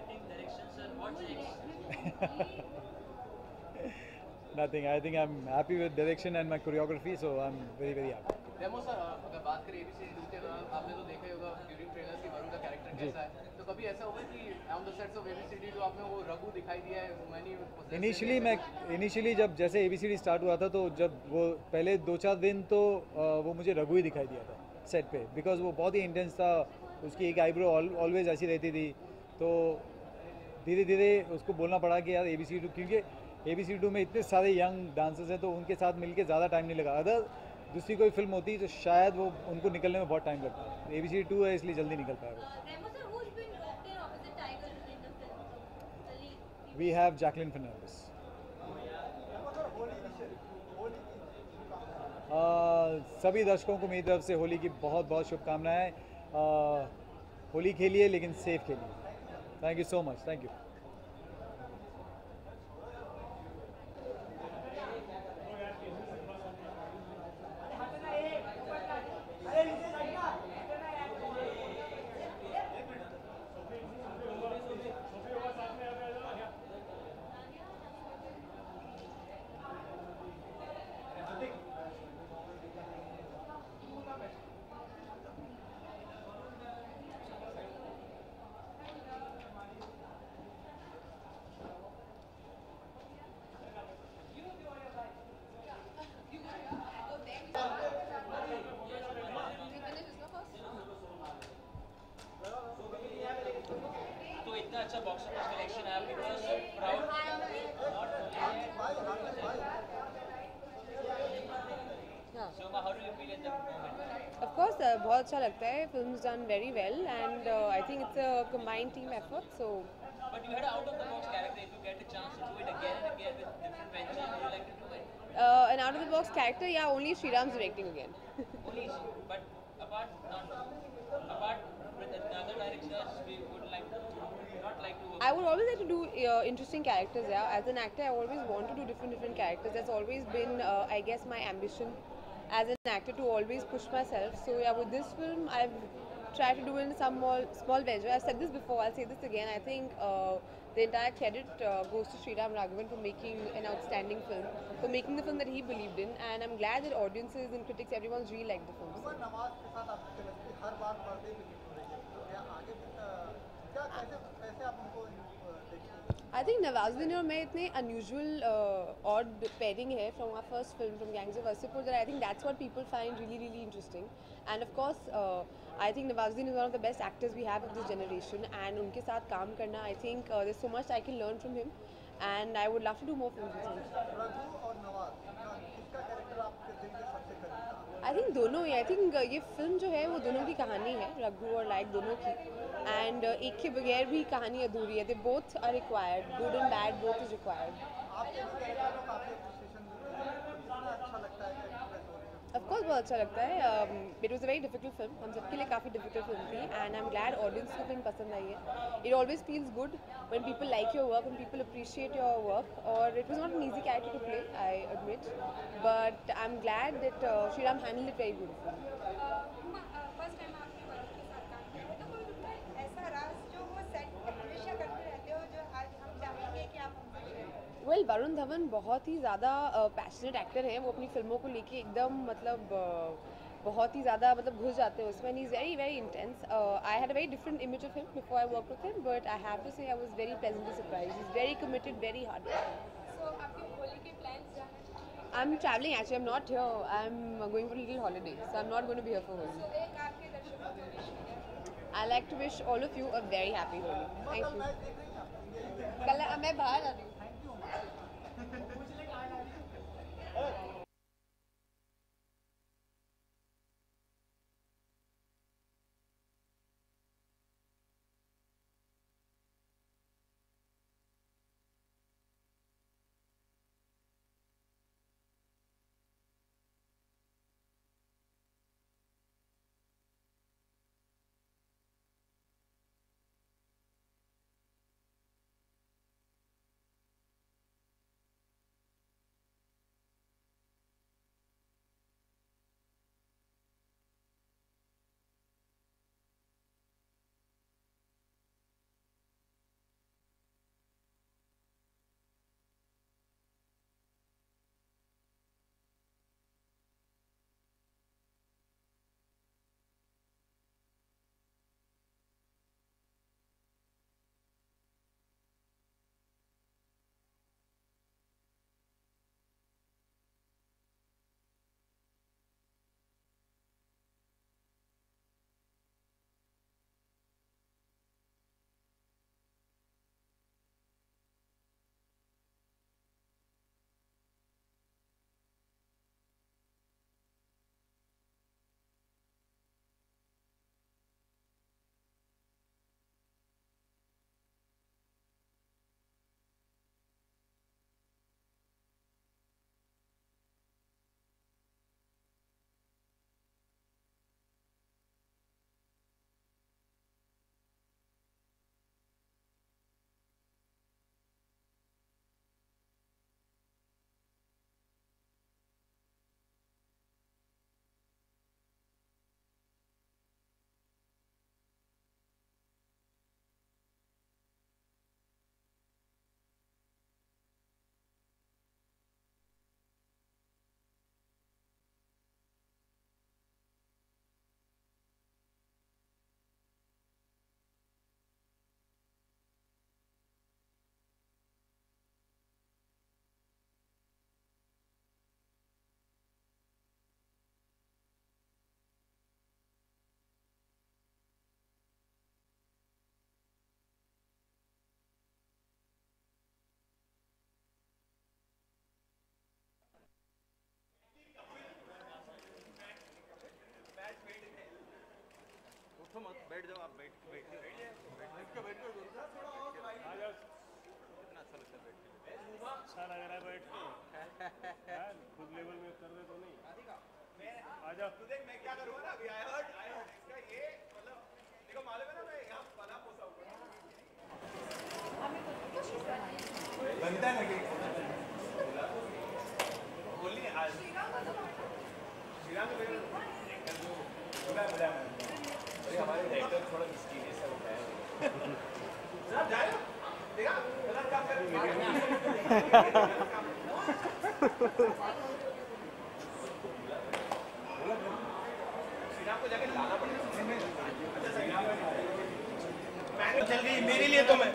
Nothing. I think I'm happy with direction and my choreography, so I'm very happy. Demo sir, अगर बात करें ABCD 2 के दौरान, आपने तो देखा ही होगा ड्यूरिंग ट्रेलर की वरुण का कैरेक्टर कैसा है, तो कभी ऐसा हुआ कि on the sets of ABCD 2 आपने वो रघु दिखाई दिया है? इनिशियली जब जैसे ABCD स्टार्ट हुआ था, तो जब वो पहले 2-4 दिन तो वो मुझे रघु ही दिखाई दिया था सेट पे, बिकॉज वो बहुत ही इंटेंस था, उसकी एक आईब्रो ऑलवेज ऐसी रहती थी, तो धीरे धीरे उसको बोलना पड़ा कि यार ABCD 2, क्योंकि ABCD 2 में इतने सारे यंग डांसर्स हैं, तो उनके साथ मिलके ज़्यादा टाइम नहीं लगा। अगर दूसरी कोई फिल्म होती तो शायद वो उनको निकलने में बहुत टाइम लगता है। ABCD 2 है इसलिए जल्दी निकल पाएगा। We have Jacqueline Fernandez. सभी दर्शकों को मेरी तरफ से होली की बहुत बहुत शुभकामनाएं। होली खेलिए लेकिन सेफ खेलिए। Thank you so much. Thank you. अच्छा बॉक्स ऑफिस कलेक्शन है आपके पास, proud Soma, how do you feel at the moment? Of course, बहुत अच्छा लगता है. Film's done very well, and I think it's a combined team effort. So. But you had an out-of-the-box character. If you get a chance to do it again and again with different ventures, would you like to do it? An out-of-the-box character, yeah. Only Sriram's directing again. Only, but apart with another directors, we would like to not like to. I would always like to do interesting characters. Yeah, as an actor, I always want to do different characters. That's always been, I guess, my ambition. as an actor to always push myself. So yeah, with this film, I've tried to do in some small venture. I've said this before, I'll say this again. I think the entire credit goes to Sriram Raghavan for making an outstanding film, for making the film that he believed in, and I'm glad that audiences and critics, everyone's really liked the film. Nawaz के साथ आपकी chemistry हर बार पर्दे पे hit हो रही है, तो क्या आगे क्या कैसे आप उनको देखते हैं? I think Nawazuddin और मैं इतने unusual odd pairing है from our first film from Gangs of Wasseypur that I think that's what people find really interesting. And of course I think Nawazuddin is one of the best actors we have of this generation, and उनके साथ काम करना, I think there's so much I can learn from him, and I would love to do more films with him. Raghu और नवाज किसका character आपके दिल के सबसे करीब था? I think दोनों ही. I think ये फिल्म जो है वो दोनों की कहानी है, रघु और लाइक दोनों की, and एक के बगैर भी कहानी अधूरी है. They both are required. Good and bad, both is required. आपके भी कैरेक्टर को काफी एप्रिसिएशन मिलती है, कितना अच्छा लगता है कि एक्सप्रेस हो रही है? Of course बहुत अच्छा लगता है. It was a very difficult film. हम सबके लिए काफ़ी difficult film थी, and I'm glad audience को film पसंद आई है. It always feels good when people like your work, when people appreciate your work. Or it was not an easy character to play, I admit, but I'm glad that Sriram handled it very beautifully. First time आपने वरुण के साथ काम किया है, तो कोई ऐसा राज जो वो सेट हमेशा करते रहते हो जो आज हम चाहेंगे कि आप हमसे शेयर करें? वेल वरुण धवन बहुत ही ज़्यादा पैशनेट एक्टर हैं. वो अपनी फिल्मों को लेके एकदम मतलब बहुत ही ज़्यादा मतलब घुस जाते हैं उसमें. He's very intense. I had a very different image of him before I worked with him, but I have to say I was very pleasantly surprised. He's very committed, very hard. So आपके होली के plans क्या हैं? I'm traveling actually. I'm not here. I'm going for a little holiday, so I'm not going to be here for Holi. So एक आपके दर्शकों को wish करें. I like to wish all of you a very happy Holi. Thank you. कल मैं बाहर आ रही हूँ. बैठ जाओ आप. बैठ के आ जाओ. कितना अच्छा लगता है बैठ के. अच्छा लग रहा है बैठ के. खुद लेवल में कर रहे तो नहीं. आ जाओ. तू देख मैं क्या करूँगा ना अभी. आई हर्ड इसका ये मतलब देखो मालूम है ना मैं यहाँ बना पोसा हुआ बनता है ना कि बोलिए आज हमारे डायरेक्टर थोड़ा मिस्टीरियस है, वो है चल गई मेरे लिए तो मैं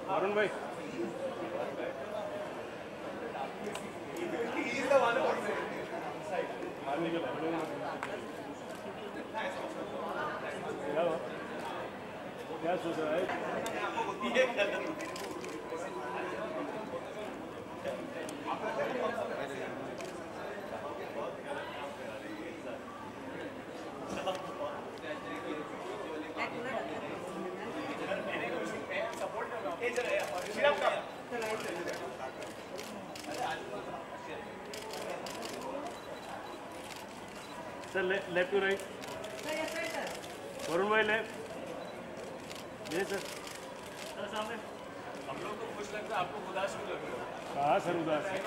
वरुण भाई क्या सोच रहा है? Sir left to right, Varun भाई लेफ्ट, ये सर सामने। हम लोग को खुश लगता है, आपको उदास क्यों लग रहा है? हाँ सर उदास हम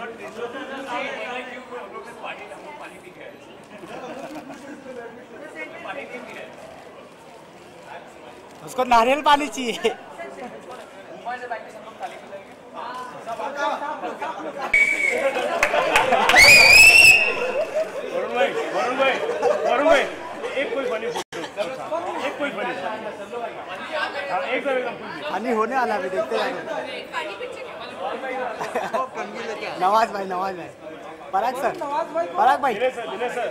लोग पानी पी गए, पानी नहीं पी रहे। उसको नारियल पानी चाहिए। ऊपर से बैठ के सब लोग थाली पे जाएंगे। वरुण भाई एक कोई फनी फोटो, एक कोई फनी, हाँ एक बार एकदम फनी होने वाला है, देखते हैं। नवाज भाई पराग सर, पराग भाई दिनेश सर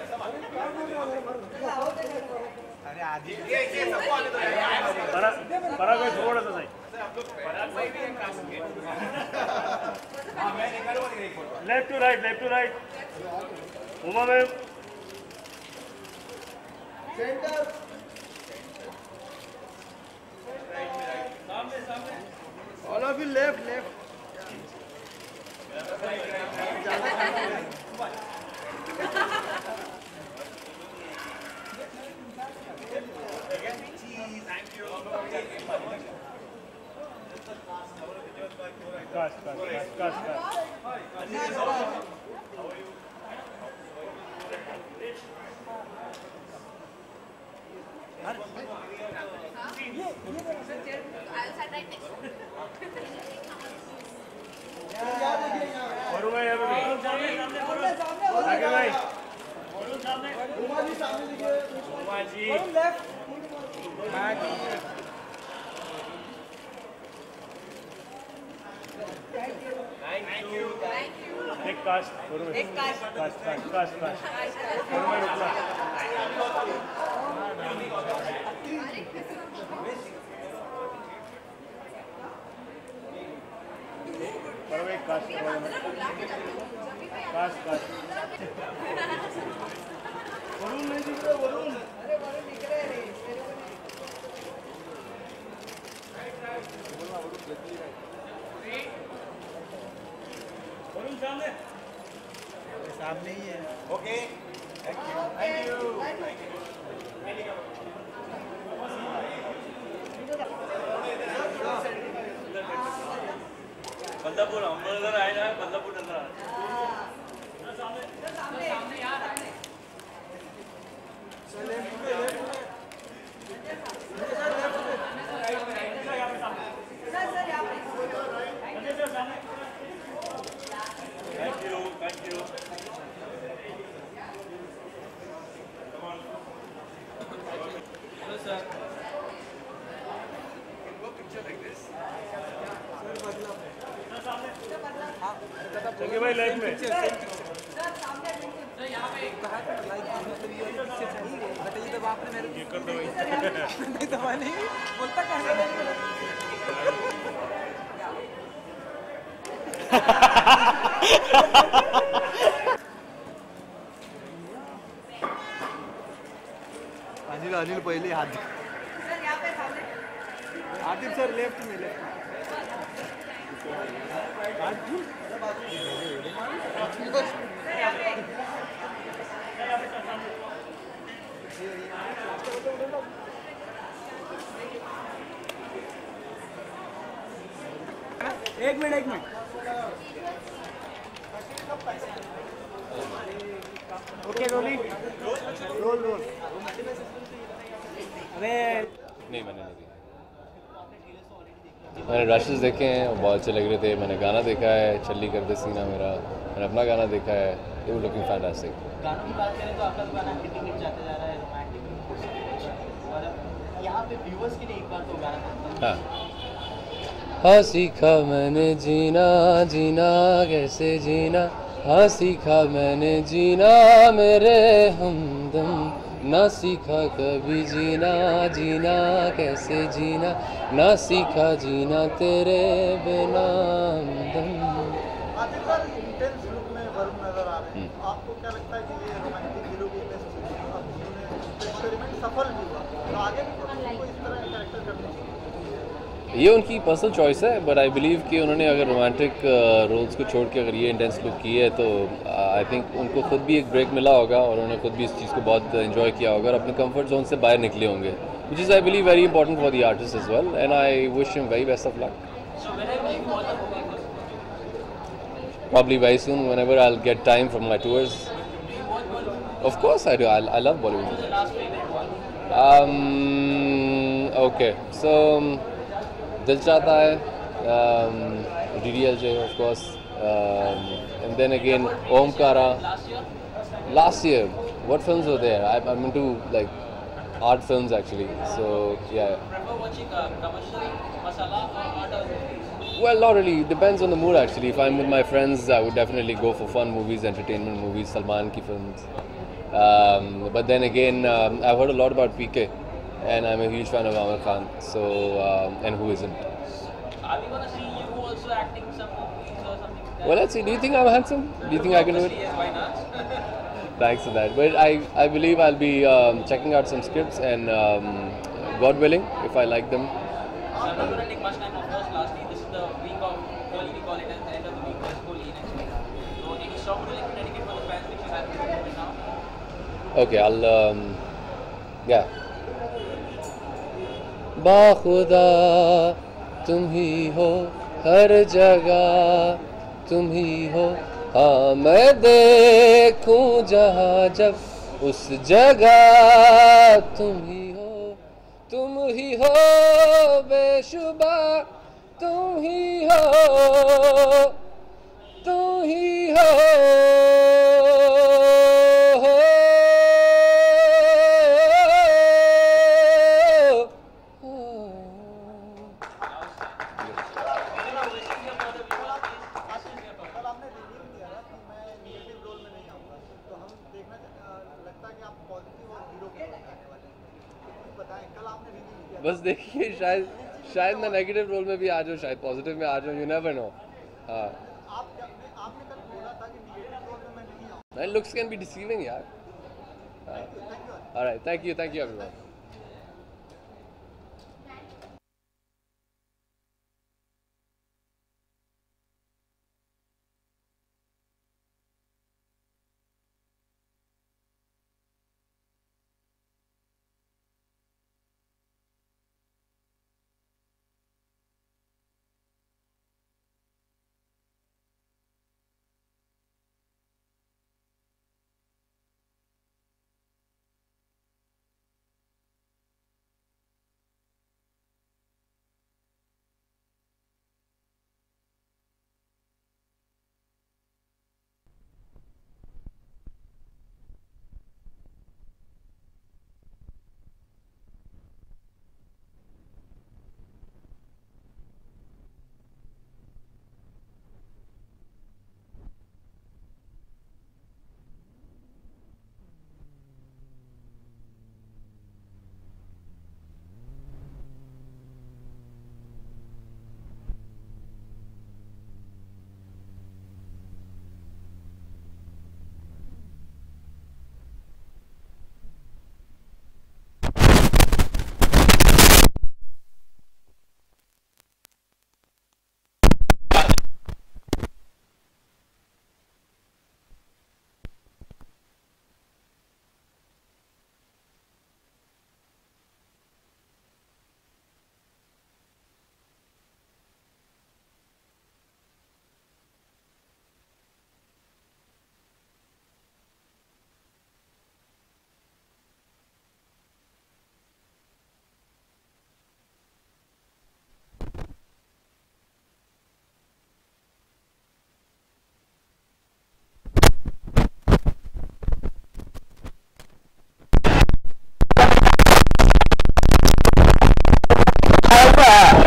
अरे आदि पराग भाई थोड़ा सा सही, left to right, Uma ma'am all of you left Varun भाई एक कास्ट वरुण नहीं दिख रहा, वरुण सामने ही है। ओके थैंक यू बदलापुर हम नजर आए ना, बदलापुर नजर आए। Thank you. Hello, sir. Can go picture like this. चलिए भाई लाइफ में बताइए तो आपने मेरे को नहीं दबा नहीं बोलता कहने अनिल पहले हाथ आतिफ सर लेफ्ट में एक मिनट ओके रोलिंग रोल अरे नहीं मैंने नहीं देखा। मैंने रशेस देखे हैं और बहुत अच्छे लग रहे थे। मैंने गाना देखा है चल्ली कर दे सीना मेरा, मैंने अपना गाना देखा है, इट वाज लुकिंग फैंटास्टिक। गानों की बात करें तो आपका तो गाना हिट जाता जा रहा है, रोमांटिक और यहाँ पे व्यूअर्स के लिए एक बार तो गाना हाँ सीखा मैंने जीना जीना कैसे जीना, हाँ सीखा मैंने जीना मेरे हमदम, ना सीखा कभी जीना जीना कैसे जीना, ना सीखा जीना तेरे बिना हमदम। आखिर सर इंटेंस लुक में वरुण नजर आ रहे हैं, आपको क्या लगता है कि ये रोमांटिक हीरो की इमेज थी, अब उन्होंने एक्सपेरिमेंट सफल भी हुआ, तो आगे भी उनको इस तरह का कैरेक्टर करना चाहिए? ये उनकी पर्सनल चॉइस है, बट आई बिलीव कि उन्होंने अगर रोमांटिक रोल्स को छोड़ के अगर ये इंटेंस लुक की है तो आई थिंक उनको खुद भी एक ब्रेक मिला होगा और उन्होंने खुद भी इस चीज़ को बहुत एंजॉय किया होगा और अपने कंफर्ट जोन से बाहर निकले होंगे, which is I believe very important for the artist as well, and I wish him very best of luck. Probably very soon, whenever I'll get time from my tours. Of course I do. I love Bollywood. Okay, so Dil Chahta Hai, DDLJ of course, and then again Omkara. Last year, what films were there? I'm into like art films actually. So yeah. Prefer watching commercial masala or art? Well, not really. It depends on the mood actually. If I'm with my friends, I would definitely go for fun movies, entertainment movies, Salman ki films. But then again, I've heard a lot about PK, and I'm a huge fan of Amir Khan. So, and who isn't? Are we gonna see you also acting some movies or something like that? Well, let's see. Do you think I'm handsome? Do you think I can do it? Yes, why not? Thanks for that. But I believe I'll be checking out some scripts, and God willing, if I like them. So I'm not gonna take much time. Of course, lastly, this is the week of Holi. We call it at the end of the week is Holi next week. So any song would you like to dedicate for the fans which you have right now? Okay, I'll yeah. बाखुदा तुम ही हो हर जगह, तुम ही हो हाँ मैं देखूं जहाँ जब उस जगह तुम ही हो बेशुबा, तुम ही हो तुम ही हो। बस देखिए शायद मैं नेगेटिव रोल में भी आ जाऊँ, शायद पॉजिटिव में आ जाऊँ, यू नेवर नो। हाँ, लुक्स कैन बी डिसीविंग यार। Alright, thank you everyone.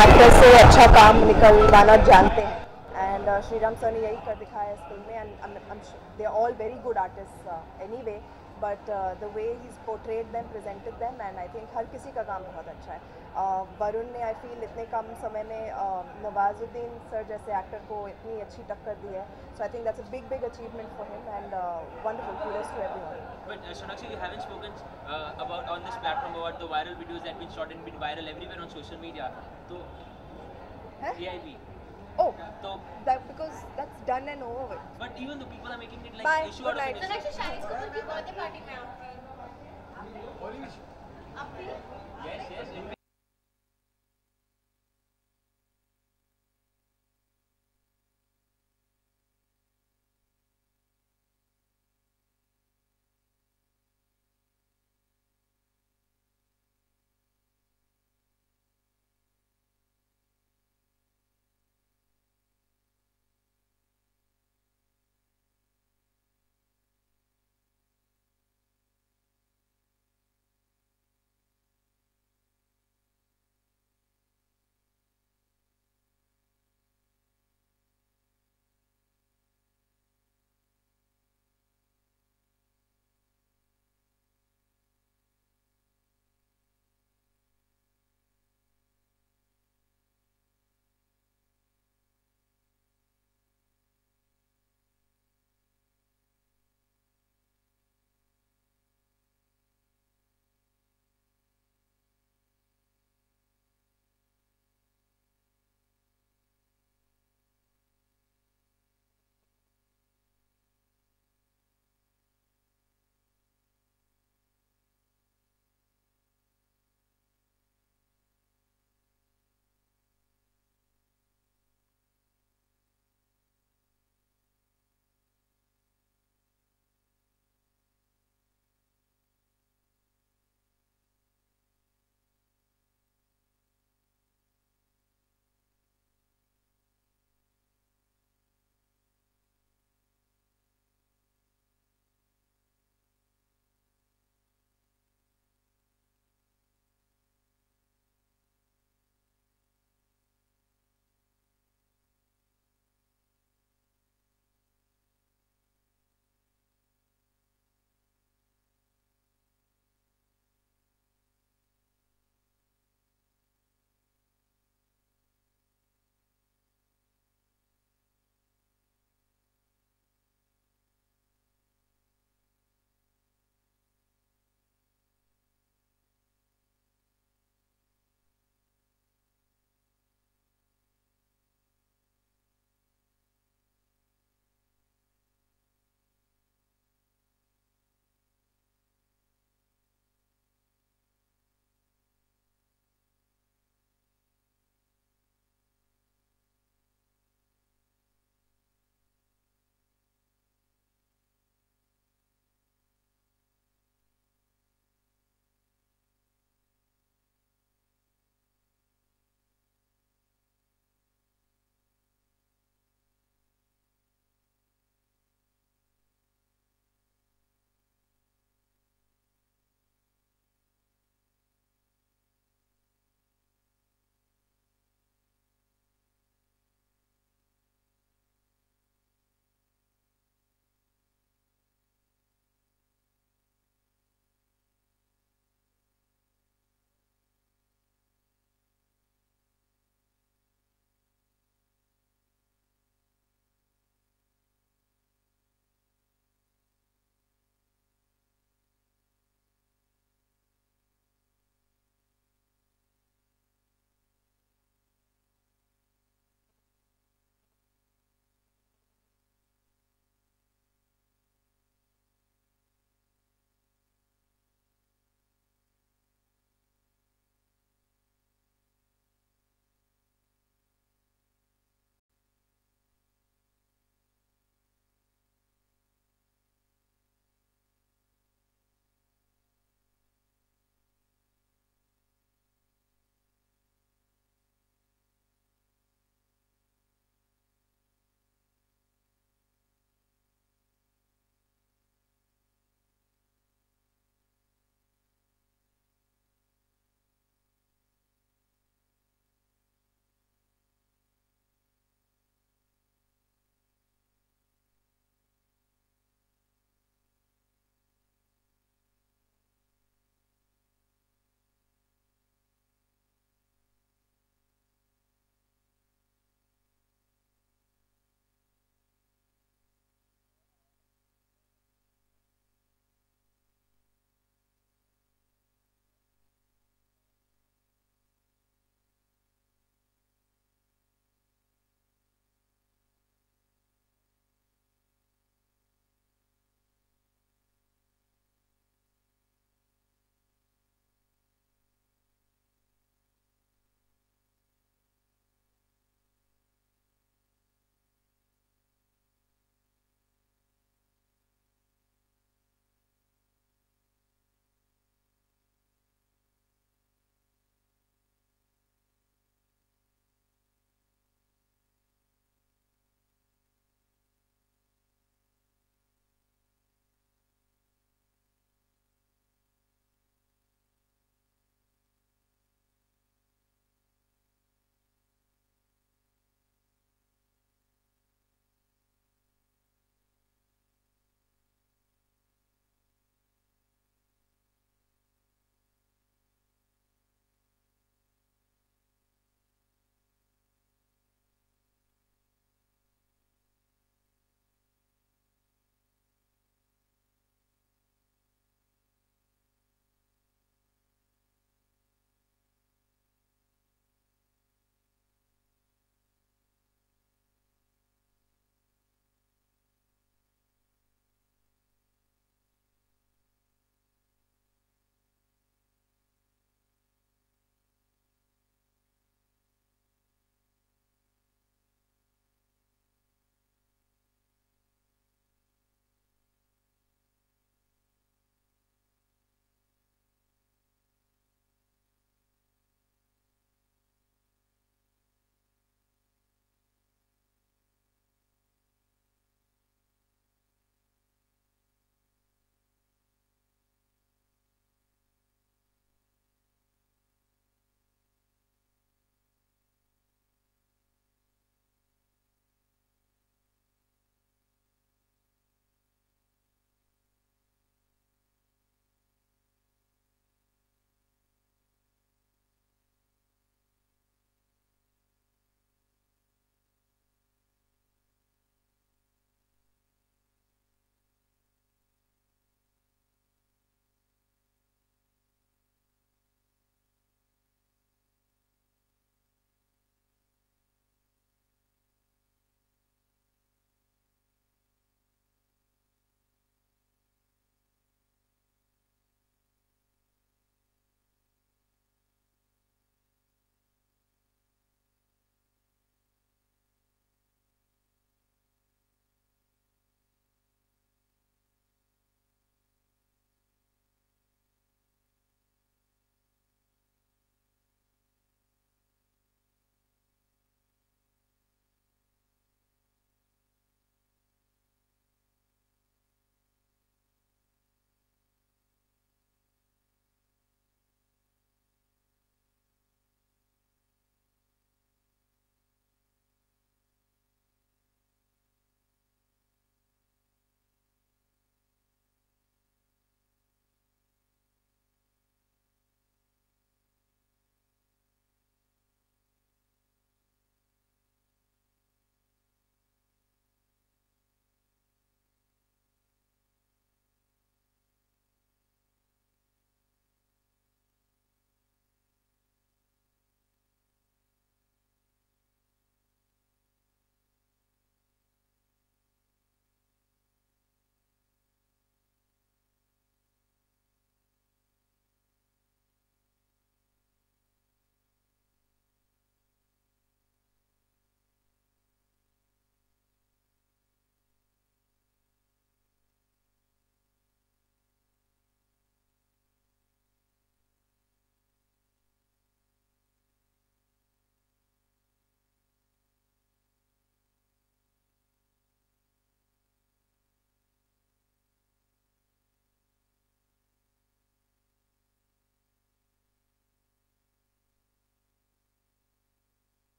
Actor से अच्छा काम निकलवाना जानते हैं एंड श्रीराम सर ने यही कर दिखाया इस फिल्म में and they are all very good artist anyway but the way he portrayed them presented them and I think हर किसी का काम बहुत अच्छा है। वरुण ने आई फील इतने कम समय में नवाजुद्दीन सर जैसे एक्टर को इतनी अच्छी टक्कर दी है, so I think that's a big achievement for him and wonderful kudos to everyone. But Sonakshi, you haven't spoken about on this platform about the viral videos that been shot and been viral everywhere on social media. So, VIP. Oh, so that because that's done and over with. But even the people are making it like Bye, issue good out of night. an issue. Sonakshi, Shahid Kapoor की birthday party में आप थी? Yes, yes.